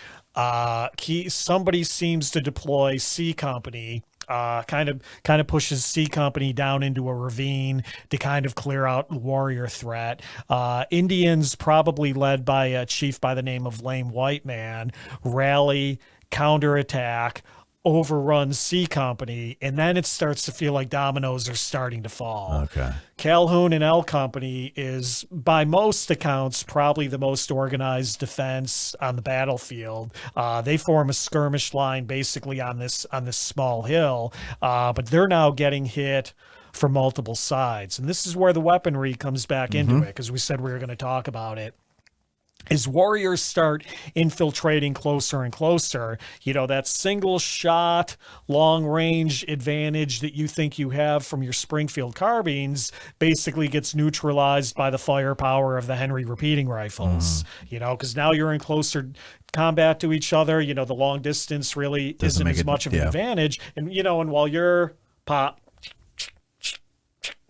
Somebody seems to deploy C Company, kind of pushes C Company down into a ravine to kind of clear out the Warrior threat. Indians, probably led by a chief by the name of Lame White Man, rally, counterattack, overrun C Company, and then it starts to feel like dominoes are starting to fall. Okay. Calhoun and L Company is, by most accounts, probably the most organized defense on the battlefield. They form a skirmish line basically on this small hill, but they're now getting hit from multiple sides. And this is where the weaponry comes back into it, because we said we were going to talk about it. As Warriors start infiltrating closer and closer, that single shot, long range advantage that you think you have from your Springfield carbines basically gets neutralized by the firepower of the Henry repeating rifles, because now you're in closer combat to each other. The long distance really isn't as much of an advantage. And, and while you're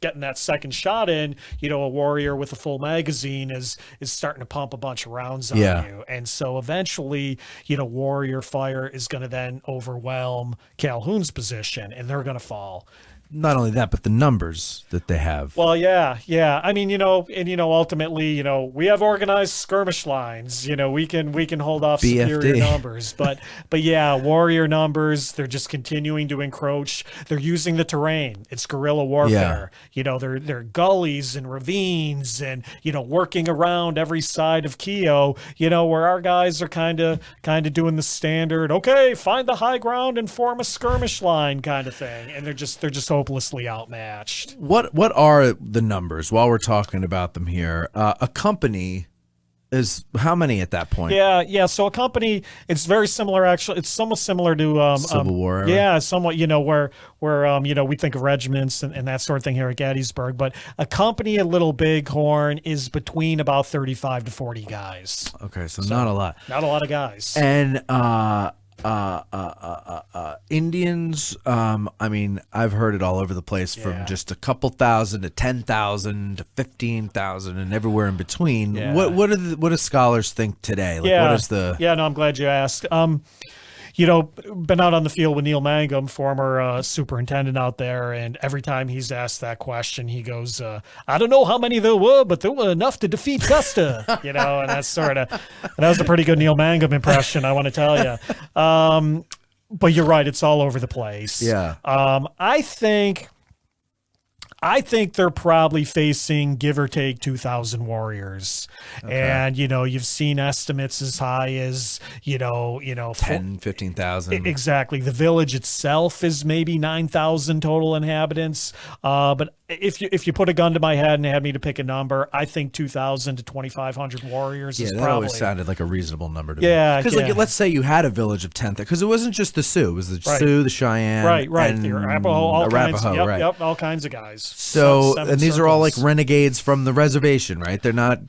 getting that second shot in, a Warrior with a full magazine is starting to pump a bunch of rounds on you. And so eventually, Warrior fire is going to then overwhelm Calhoun's position, and they're going to fall. Not only that, but the numbers that they have. Well, yeah. I mean, ultimately, we have organized skirmish lines. We can hold off BFD. Superior numbers, but yeah, Warrior numbers. They're just continuing to encroach. They're using the terrain. It's guerrilla warfare. They're gullies and ravines, and working around every side of Keough. Where our guys are kind of doing the standard. Okay, find the high ground and form a skirmish line kind of thing, and they're just hopelessly outmatched. What are the numbers while we're talking about them here? A company is how many at that point? Yeah. So a company, it's very similar. Actually, it's somewhat similar to Civil War. Yeah, somewhat. Where we think of regiments and that sort of thing here at Gettysburg, but a company at Little Bighorn is between about 35 to 40 guys. Okay, so not a lot. Not a lot of guys. And Indians, I mean, I've heard it all over the place, from just a couple thousand to 10,000 to 15,000 and everywhere in between. Yeah. What do scholars think today? What is the... Yeah, no, I'm glad you asked. Been out on the field with Neil Mangum, former superintendent out there, and every time he's asked that question, he goes, I don't know how many there were, but there were enough to defeat Custer, and that was a pretty good Neil Mangum impression, I want to tell you. But you're right, it's all over the place. Yeah. I think they're probably facing, give or take, 2,000 warriors. Okay. And, you've seen estimates as high as, 10, 15,000. Exactly. The village itself is maybe 9,000 total inhabitants. But if you put a gun to my head and had me to pick a number, I think 2,000 to 2,500 warriors is that probably... always sounded like a reasonable number to me. Yeah. Because let's say you had a village of 10,000, because it wasn't just the Sioux, it was the Sioux, the Cheyenne, right, and the Arapaho, all kinds, right. Yep, all kinds of guys. So, and these are all like renegades from the reservation, right? They're not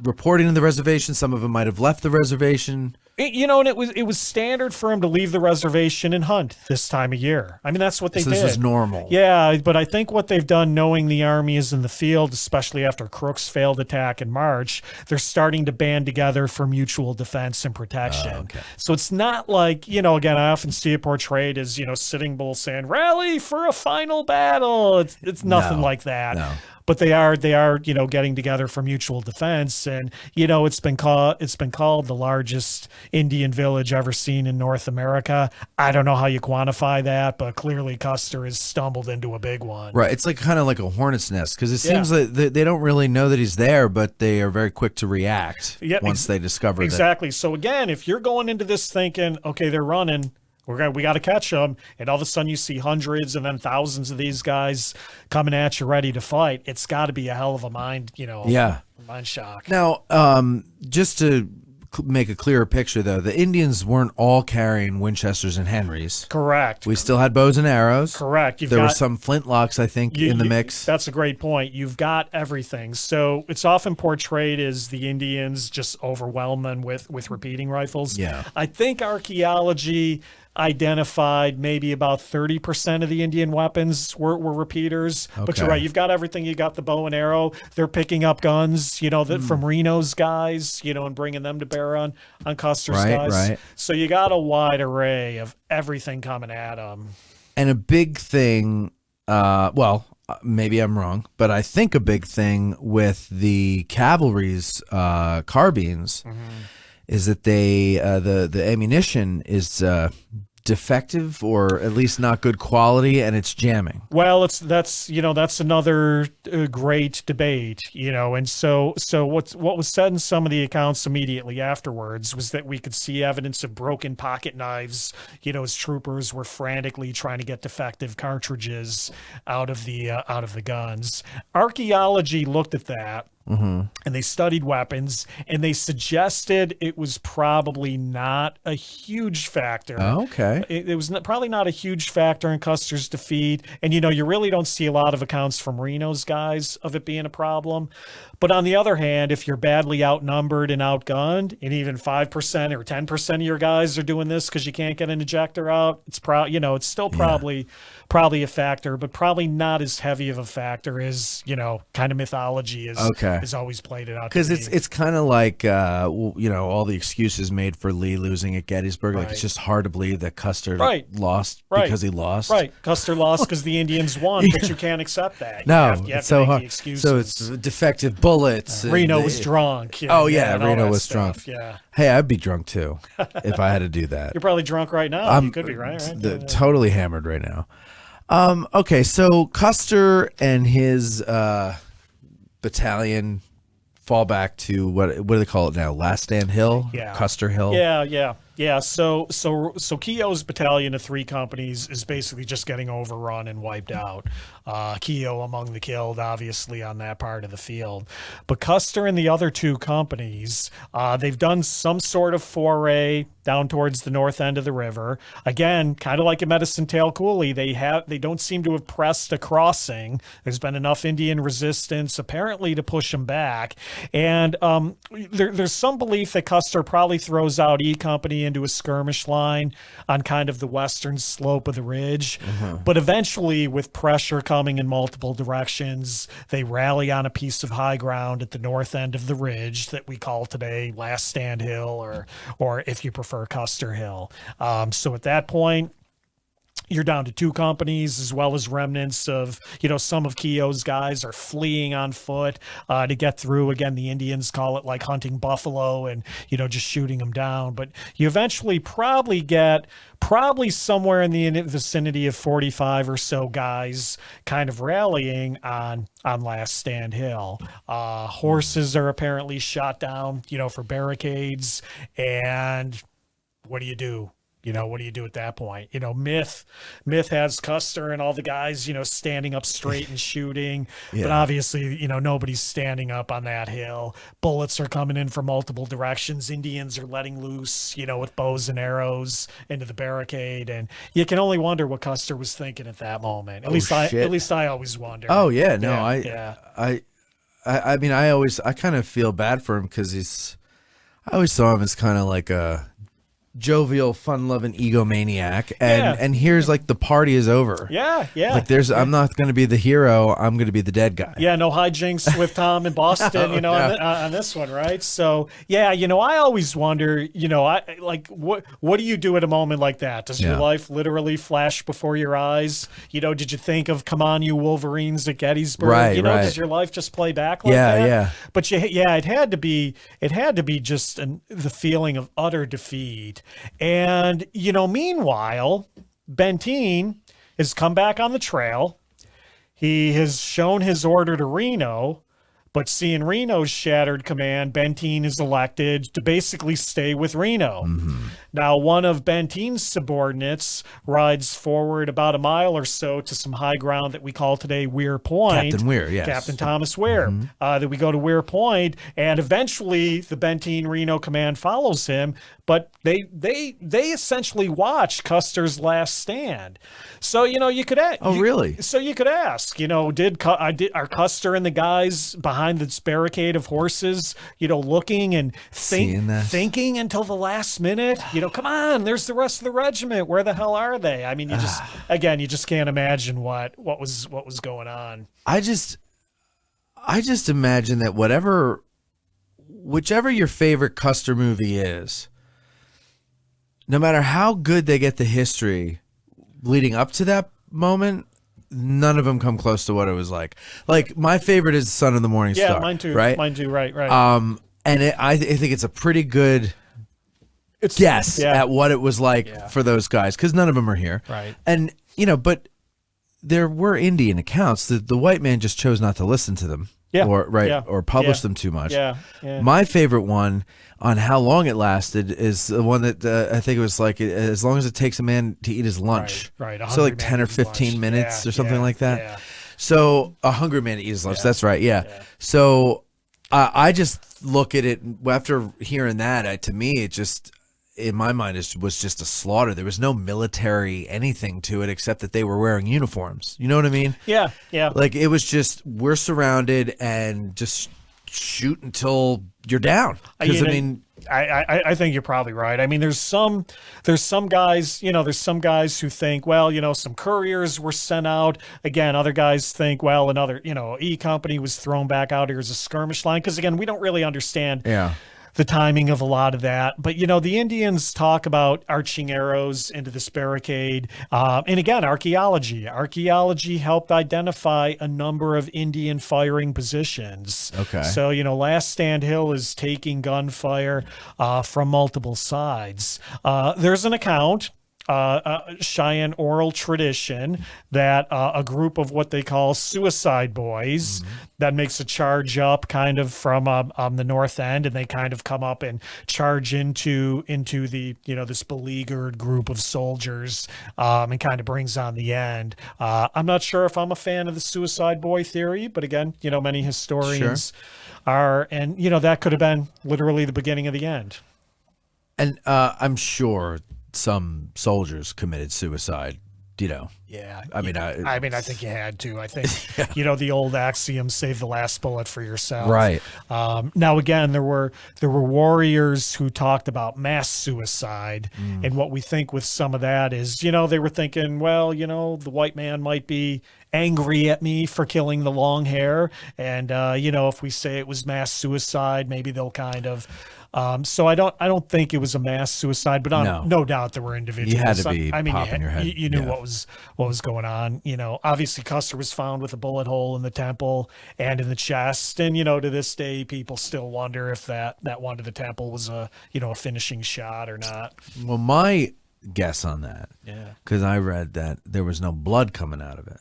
reporting to the reservation. Some of them might have left the reservation. And it was standard for him to leave the reservation and hunt this time of year. I mean, that's what they did. This was normal. Yeah, but I think what they've done, knowing the army is in the field, especially after Crook's failed attack in March, they're starting to band together for mutual defense and protection. Okay. So it's not like, again, I often see it portrayed as, Sitting Bull saying, rally for a final battle. It's nothing like that. No. But they are, getting together for mutual defense, and it's been called the largest Indian village ever seen in North America. I don't know how you quantify that, but clearly Custer has stumbled into a big one. Right, it's kind of like a hornet's nest, because it seems like they don't really know that he's there, but they are very quick to react once they discover that. Exactly. So again, if you're going into this thinking, okay, they're running, we got to catch them, and all of a sudden you see hundreds and then thousands of these guys coming at you ready to fight, it's got to be a hell of a mind, mind shock. Now, just to make a clearer picture, though, the Indians weren't all carrying Winchesters and Henrys. Correct. We still had bows and arrows. Correct. There were some flintlocks, I think, in the mix. That's a great point. You've got everything. So it's often portrayed as the Indians just overwhelm them with repeating rifles. Yeah. I think archaeology identified maybe about 30% of the Indian weapons were repeaters. Okay. But you're right. You've got everything. You got the bow and arrow. They're picking up guns, from Reno's guys, and bringing them to bear on Custer's guys. Right. So you got a wide array of everything coming at them. And a big thing, maybe I'm wrong, but I think a big thing with the cavalry's carbines is that they the ammunition is defective, or at least not good quality, and it's jamming. Well, that's another great debate, and so what was said in some of the accounts immediately afterwards was that we could see evidence of broken pocket knives, as troopers were frantically trying to get defective cartridges out of the guns. Archaeology looked at that. And they studied weapons, and they suggested it was probably not a huge factor. Oh, okay. It was probably not a huge factor in Custer's defeat. And, you really don't see a lot of accounts from Reno's guys of it being a problem. But on the other hand, if you're badly outnumbered and outgunned, and even 5% or 10% of your guys are doing this because you can't get an ejector out, it's it's still probably a factor, but probably not as heavy of a factor as, kind of mythology has always played it out. Because it's kind of like, all the excuses made for Lee losing at Gettysburg. Like, it's just hard to believe that Custer lost because he lost. Right. Custer lost because the Indians won, but you can't accept that. You have it's to so make hard. the excuses. So it's defective bullets. Reno was drunk. Reno was drunk. Yeah. Hey, I'd be drunk too if I had to do that. You're probably drunk right now. You could be, right? Totally hammered right now. Okay, so Custer and his battalion fall back to what do they call it now? Last Stand Hill? Yeah. Custer Hill? Yeah. So Keough's battalion of 3 companies is basically just getting overrun and wiped out. Keough among the killed, obviously, on that part of the field. But Custer and the other 2 companies, they've done some sort of foray down towards the north end of the river. Again, kind of like a Medicine Tail Coulee, they don't seem to have pressed a crossing. There's been enough Indian resistance, apparently, to push them back. And there's some belief that Custer probably throws out E Company into a skirmish line on kind of the western slope of the ridge. But eventually, with pressure coming in multiple directions, they rally on a piece of high ground at the north end of the ridge that we call today Last Stand Hill, or if you prefer, Custer Hill. So at that point, you're down to 2 companies, as well as remnants of, some of Keough's guys are fleeing on foot to get through. Again, the Indians call it like hunting buffalo and, just shooting them down. But you eventually probably get somewhere in the vicinity of 45 or so guys kind of rallying on Last Stand Hill. Horses are apparently shot down, for barricades. And what do you do? What do you do at that point? Myth has Custer and all the guys, standing up straight and shooting. But obviously, nobody's standing up on that hill. Bullets are coming in from multiple directions. Indians are letting loose, with bows and arrows into the barricade. And you can only wonder what Custer was thinking at that moment. At least I always wonder. Oh, yeah. No, I mean, I kind of feel bad for him because I always saw him as kind of like a jovial, fun-loving egomaniac, and here's like the party is over. Like I'm not going to be the hero. I'm going to be the dead guy. Yeah, no hijinks with Tom in Boston. On this one, right? So I always wonder. What do you do at a moment like that? Does your life literally flash before your eyes? Did you think of "Come on, you Wolverines" at Gettysburg? Right. Does your life just play back like that? Yeah. But it had to be just the feeling of utter defeat. And, meanwhile, Benteen has come back on the trail. He has shown his order to Reno, But seeing Reno's shattered command, Benteen is elected to basically stay with Reno. Now, one of Benteen's subordinates rides forward about a mile or so to some high ground that we call today Weir Point. Captain Weir, yes. Captain Thomas Weir. That we go to Weir Point, and eventually the Benteen Reno command follows him, but they essentially watch Custer's last stand. So, you could ask. Oh, really? So you could ask, are Custer and the guys behind this barricade of horses, looking and thinking until the last minute? Come on, there's the rest of the regiment. Where the hell are they? I mean, you just can't imagine what was going on. I just imagine that whichever your favorite Custer movie is, no matter how good they get the history leading up to that moment, none of them come close to what it was like. Like, my favorite is Son of the Morning Star. Yeah, mine too. Right? Mine too, right. And I think it's a pretty good guess at what it was like for those guys, because none of them are here. Right. And, but there were Indian accounts that the white man just chose not to listen to them. Yeah. Or publish them too much. Yeah. My favorite one on how long it lasted is the one that I think it was like as long as it takes a man to eat his lunch. Right. So like 10 or 15 minutes or something like that. Yeah. So a hungry man to eat his lunch. That's right. Yeah. So I just look at it after hearing that. To me, it just, in my mind, was just a slaughter. There was no military anything to it except that they were wearing uniforms. You know what I mean? Yeah. Like, it was just, we're surrounded and just shoot until you're down. Because I think you're probably right. I mean, there's some guys, who think, well, some couriers were sent out. Again, other guys think, well, another, E Company was thrown back out here as a skirmish line. Because again, we don't really understand the timing of a lot of that. But, the Indians talk about arching arrows into this barricade. And again, archaeology. Archaeology helped identify a number of Indian firing positions. Okay. So, Last Stand Hill is taking gunfire from multiple sides. There's an account, Cheyenne oral tradition, that a group of what they call suicide boys that makes a charge up kind of from the north end, and they kind of come up and charge into the this beleaguered group of soldiers, and kind of brings on the end. I'm not sure if I'm a fan of the suicide boy theory, but again, many historians are, and that could have been literally the beginning of the end. And I'm sure some soldiers committed suicide, Yeah. I mean, I think you had to. I think, the old axiom, save the last bullet for yourself. Right. Now, again, there were warriors who talked about mass suicide. And what we think with some of that is, they were thinking, well, the white man might be angry at me for killing the long hair. And, if we say it was mass suicide, maybe they'll kind of... so I don't think it was a mass suicide, but no doubt there were individuals. You had to be popping your head. You knew what was going on. Obviously Custer was found with a bullet hole in the temple and in the chest, and to this day people still wonder if that one to the temple was a finishing shot or not. Well, my guess on that, because I read that there was no blood coming out of it,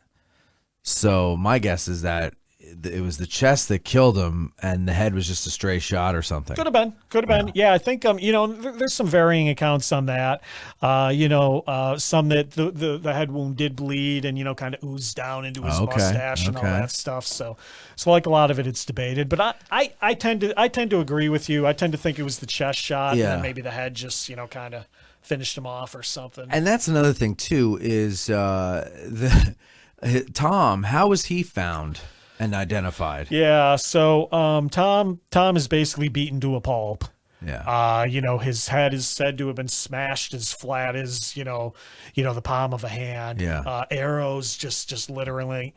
so my guess is that it was the chest that killed him, and the head was just a stray shot or something. Could have been. Yeah, I think there's some varying accounts on that. Some that the head wound did bleed and kind of oozed down into his mustache and all that stuff. So like a lot of it's debated. But I tend to agree with you. I tend to think it was the chest shot, and then maybe the head just kind of finished him off or something. And that's another thing too is Tom. How was he found and identified? Yeah, so Tom is basically beaten to a pulp. Yeah. His head is said to have been smashed as flat as the palm of a hand. Yeah. Arrows just literally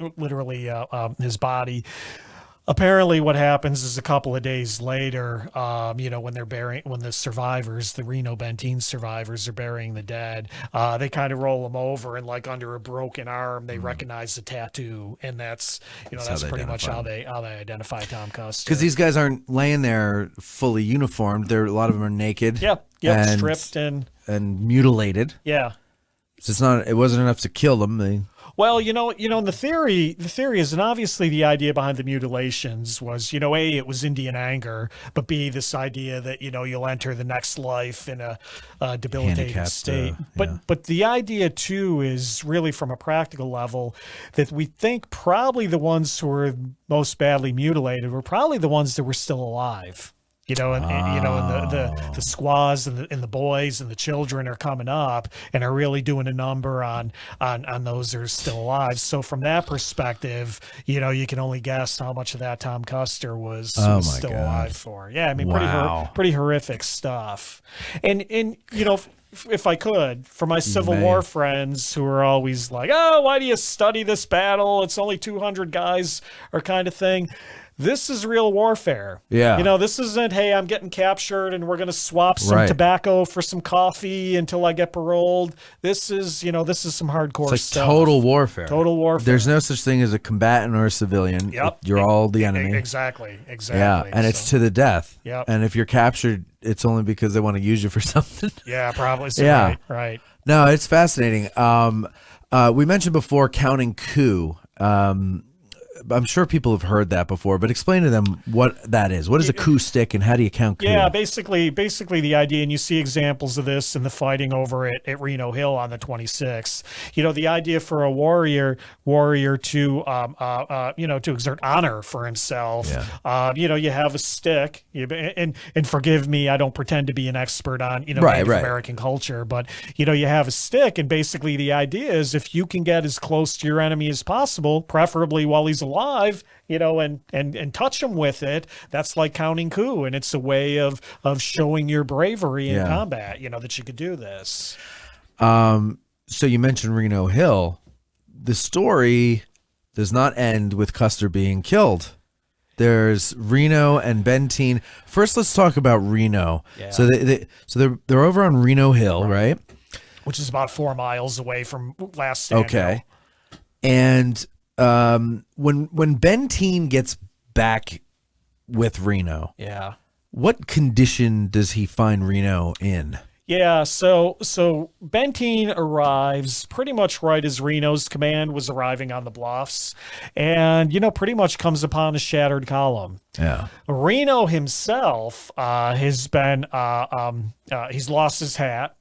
his body. Apparently what happens is a couple of days later, when the survivors, the Reno Benteen survivors, are burying the dead, they kind of roll them over, and like under a broken arm, they recognize the tattoo, and that's pretty much how they identify Tom Custer. Because these guys aren't laying there fully uniformed; a lot of them are naked. Stripped and mutilated. Yeah. So it wasn't enough to kill them. Well, and the theory is, and obviously the idea behind the mutilations was, A, it was Indian anger, but B, this idea that, you'll enter the next life in a debilitated Handicapped, state. yeah. But the idea too is really from a practical level that we think probably the ones who were most badly mutilated were probably the ones that were still alive. And the squaws and the boys and the children are coming up and are really doing a number on those that are still alive. So from that perspective, you can only guess how much of that Tom Custer was still alive for. Yeah, I mean, pretty horrific stuff. And if I could, for my Civil War friends who are always like, oh, why do you study this battle? It's only 200 guys or kind of thing. This is real warfare. Yeah. This isn't, hey, I'm getting captured and we're going to swap some tobacco for some coffee until I get paroled. This is some hardcore stuff. Total warfare. Total warfare. There's no such thing as a combatant or a civilian. Yep. You're all the enemy. Exactly. Yeah, and it's to the death. Yep. And if you're captured, it's only because they want to use you for something. Yeah, probably. So Yeah. Right. No, it's fascinating. We mentioned before counting coup. I'm sure people have heard that before, but explain to them what that is. What is a coup stick, and how do you count coup? Yeah, basically the idea, and you see examples of this in the fighting over at Reno Hill on the 26th. The idea for a warrior to to exert honor for himself. Yeah. You have a stick, and forgive me, I don't pretend to be an expert on Native American culture, but you have a stick, and basically the idea is if you can get as close to your enemy as possible, preferably while he's alive, and touch him with it, that's like counting coup, and it's a way of showing your bravery in combat, that you could do this. So you mentioned Reno Hill. The story does not end with Custer being killed. There's Reno and Benteen. First, let's talk about Reno. Yeah. So they're over on Reno Hill, right? Which is about 4 miles away from Last Stand Hill. Okay. And when Benteen gets back with Reno, what condition does he find Reno in? Yeah, so Benteen arrives pretty much right as Reno's command was arriving on the bluffs, and pretty much comes upon a shattered column. Yeah. Reno himself has been he's lost his hat.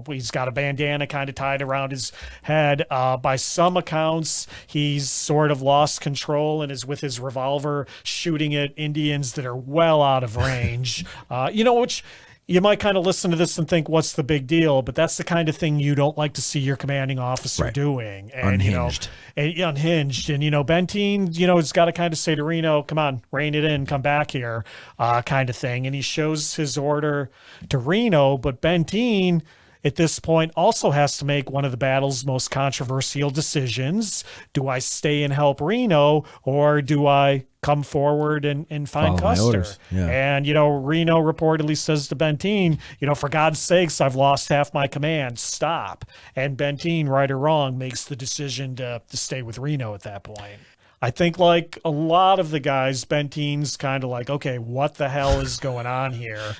He's got a bandana kind of tied around his head. By some accounts, he's sort of lost control and is with his revolver shooting at Indians that are well out of range. Which you might kind of listen to this and think, what's the big deal? But that's the kind of thing you don't like to see your commanding officer doing. And, unhinged. Unhinged. And, Benteen, has got to kind of say to Reno, come on, rein it in, come back here, kind of thing. And he shows his order to Reno, but Benteen at this point also has to make one of the battle's most controversial decisions. Do I stay and help Reno, or do I come forward and find Custer? Yeah. And, Reno reportedly says to Benteen, for God's sakes, I've lost half my command. Stop. And Benteen, right or wrong, makes the decision to stay with Reno at that point. I think like a lot of the guys, Benteen's kind of like, okay, what the hell is going on here?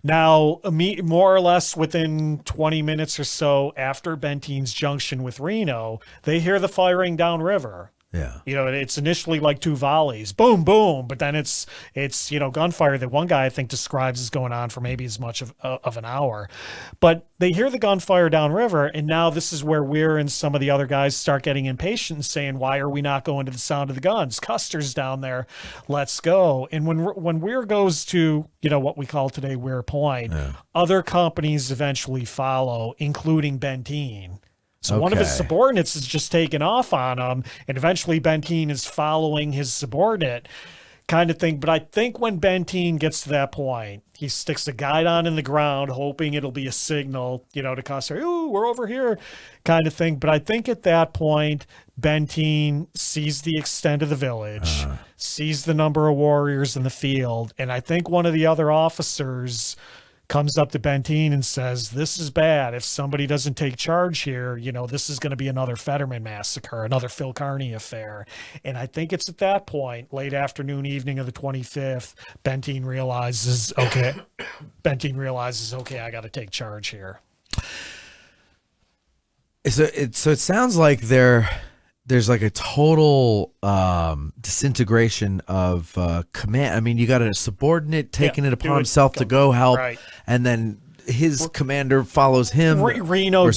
Now, more or less within 20 minutes or so after Benteen's junction with Reno, they hear the firing downriver. Yeah. It's initially like 2 volleys, boom, boom, but then it's gunfire that one guy I think describes as going on for maybe as much of an hour. But they hear the gunfire downriver, and now this is where Weir and some of the other guys start getting impatient and saying, why are we not going to the sound of the guns? Custer's down there, let's go. And when Weir goes to what we call today Weir Point, other companies eventually follow, including Benteen. So one of his subordinates is just taking off on him, and eventually Benteen is following his subordinate kind of thing. But I think when Benteen gets to that point, he sticks a guidon in the ground, hoping it'll be a signal, to Custer, ooh, we're over here kind of thing. But I think at that point, Benteen sees the extent of the village, sees the number of warriors in the field. And I think one of the other officers comes up to Benteen and says, this is bad. If somebody doesn't take charge here, this is going to be another Fetterman Massacre, another Phil Kearny affair. And I think it's at that point, late afternoon, evening of the 25th, Benteen realizes, okay, I got to take charge here. So it sounds like there's like a total disintegration of command. I mean, you got a subordinate taking it upon himself to go help, and then his commander follows him. Reno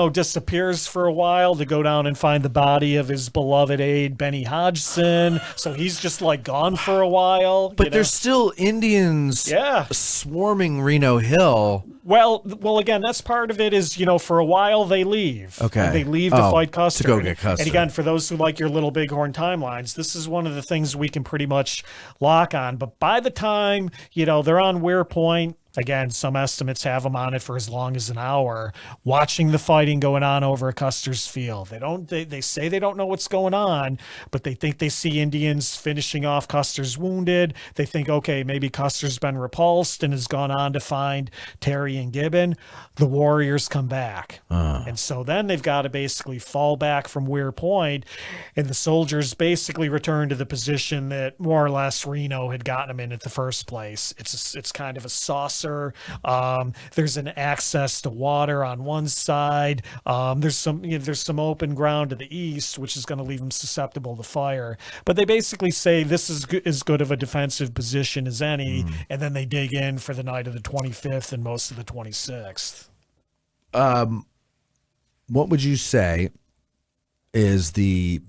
disappears for a while to go down and find the body of his beloved aide, Benny Hodgson. So he's just like gone for a while. But there's still Indians swarming Reno Hill. Well, again, that's part of it is, for a while they leave. Okay. They leave to fight Custer. To go get Custer. And again, for those who like your Little Bighorn timelines, this is one of the things we can pretty much lock on. But by the time, they're on Weir Point, again, some estimates have them on it for as long as an hour, watching the fighting going on over at Custer's Field. They say they don't know what's going on, but they think they see Indians finishing off Custer's wounded. They think, okay, maybe Custer's been repulsed and has gone on to find Terry and Gibbon. The warriors come back. And so then they've got to basically fall back from Weir Point, and the soldiers basically return to the position that more or less Reno had gotten them in at the first place. It's kind of a saucer. There's an access to water on one side. There's some open ground to the east, which is going to leave them susceptible to fire. But they basically say this is as good of a defensive position as any, and then they dig in for the night of the 25th and most of the 26th. What would you say is the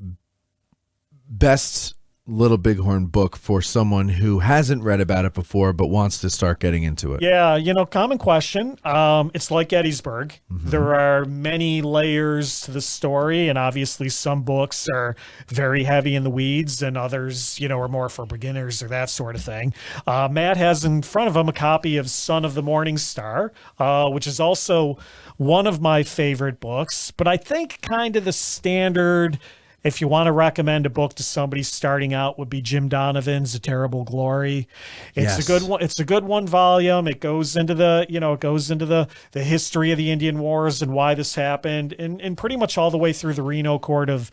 best Little Bighorn book for someone who hasn't read about it before but wants to start getting into it? Yeah, common question. It's like Gettysburg. There are many layers to the story, and obviously some books are very heavy in the weeds and others, are more for beginners or that sort of thing. Matt has in front of him a copy of Son of the Morning Star, which is also one of my favorite books, but I think kind of the standard, if you want to recommend a book to somebody starting out, would be Jim Donovan's A Terrible Glory. It's a good one. It's a good one volume. It goes into the the history of the Indian Wars and why this happened, and pretty much all the way through the Reno Court of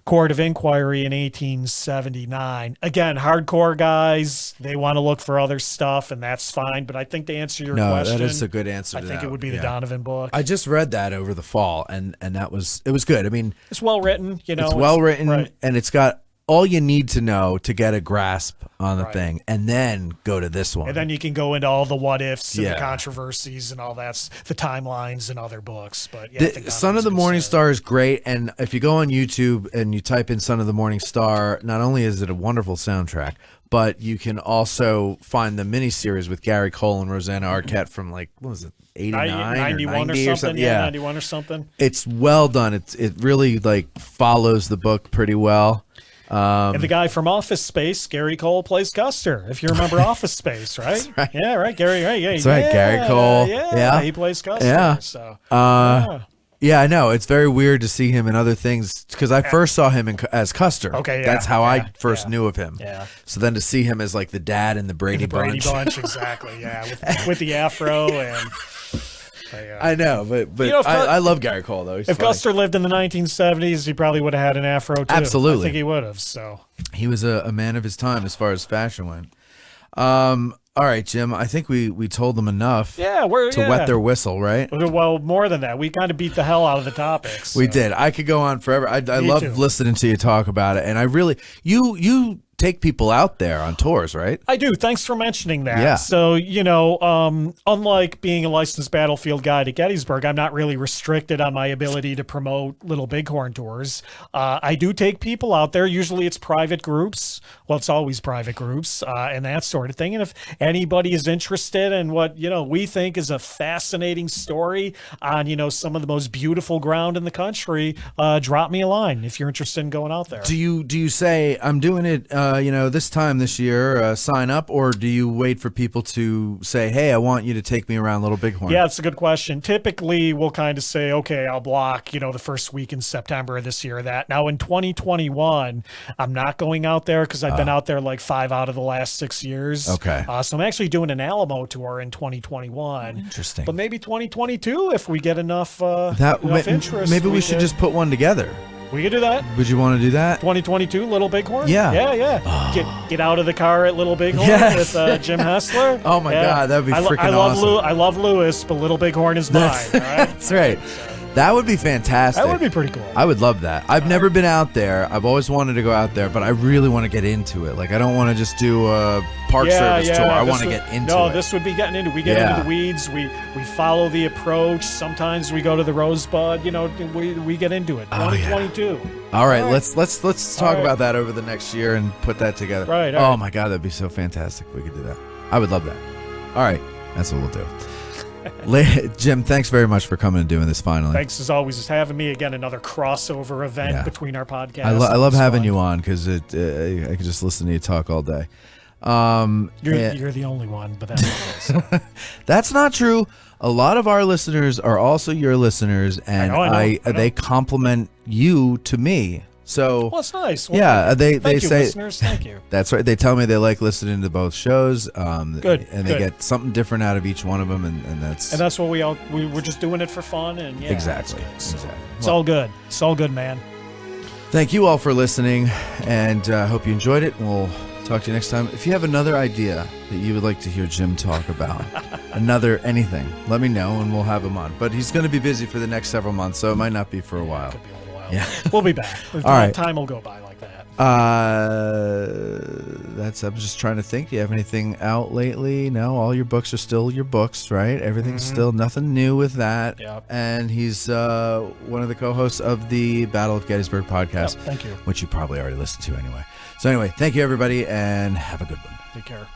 Inquiry in 1879. Again, hardcore guys, they want to look for other stuff, and that's fine. But I think to answer your question, that is a good answer. I think it would be the Donovan book. I just read that over the fall, and it was good. I mean, it's well written. It's well written, and it's got all you need to know to get a grasp on the thing, and then go to this one. And then you can go into all the what ifs and the controversies and all that, the timelines and other books. But Son of the Morning Star is great, and if you go on YouTube and you type in Son of the Morning Star, not only is it a wonderful soundtrack, but you can also find the miniseries with Gary Cole and Rosanna Arquette from what was it, 89 91 or something? Yeah, 91 or something. It's well done. It really follows the book pretty well. And the guy from Office Space, Gary Cole, plays Custer. If you remember Office Space, right? That's right. Yeah, right. Gary, right? Yeah, that's right. Gary Cole. Yeah, he plays Custer. Yeah. So. Yeah, I know. It's very weird to see him in other things because I first saw him as Custer. Okay, yeah. That's how I first knew of him. Yeah. So then to see him as the dad in the Brady Bunch. Exactly. Yeah, with the afro and. I know, but I love Gary Cole though. He's if funny. Custer lived in the 1970s, he probably would have had an afro too. Absolutely, I think he would have. So he was a man of his time as far as fashion went. All right, Jim. I think we told them enough. Yeah, to wet their whistle, right? Well, more than that, we kind of beat the hell out of the topics. So. We did. I could go on forever. I love listening to you talk about it, and I really you take people out there on tours, right? I do. Thanks for mentioning that. Yeah. So, unlike being a licensed battlefield guide at Gettysburg, I'm not really restricted on my ability to promote Little Bighorn tours. I do take people out there. Usually it's private groups. Well, it's always private groups and that sort of thing. And if anybody is interested in what, we think is a fascinating story on, some of the most beautiful ground in the country, drop me a line if you're interested in going out there. Do you say, I'm doing it, this time this year, sign up, or do you wait for people to say, hey, I want you to take me around Little Bighorn? Yeah, it's a good question. Typically, we'll kind of say, okay, I'll block, the first week in September of this year or that. Now, in 2021, I'm not going out there because I've been out there 5 out of the last 6 years. Okay. So I'm actually doing an Alamo tour in 2021. Interesting. But maybe 2022 if we get enough interest. Maybe we should just put one together. We could do that. Would you want to do that? 2022 Little Bighorn? Yeah. Yeah. Get out of the car at Little Bighorn with Jim Hessler. Oh my God, that'd be freaking awesome. I love Lewis, but Little Bighorn is mine. All right? That's right. That would be fantastic. That would be pretty cool. I would love that. I've never been out there. I've always wanted to go out there, but I really want to get into it. Like, I don't want to just do a park service tour. I want to get into it. No, this would be getting into. We get into the weeds. We follow the approach. Sometimes we go to the Rosebud. You know, we get into it. 2022. All right, let's talk about that over the next year and put that together. Right. Oh my God, that'd be so fantastic if we could do that. I would love that. All right, that's what we'll do. Jim, thanks very much for coming and doing this finally. Thanks as always for having me. Again, another crossover event between our podcasts. I love having you on because I could just listen to you talk all day. You're the only one, but that's okay. That's not true. A lot of our listeners are also your listeners, and I know. They compliment you to me. So well, it's nice. Well, yeah, they thank you, say listeners. Thank you. That's right. They tell me they like listening to both shows. Good. And they get something different out of each one of them, and that's what we're just doing it for fun, and yeah, exactly. It's all good. It's all good, man. Thank you all for listening, and hope you enjoyed it. We'll talk to you next time. If you have another idea that you would like to hear Jim talk about, anything, let me know, and we'll have him on. But he's going to be busy for the next several months, so it might not be for a while. Could be a little while. Yeah, we'll be back. All right. Time will go by like that. I'm just trying to think. Do you have anything out lately? No, all your books are still your books, right? Everything's still nothing new with that. Yep. And he's one of the co-hosts of the Battle of Gettysburg podcast. Yep, thank you. Which you probably already listened to anyway. So anyway, thank you everybody, and have a good one. Take care.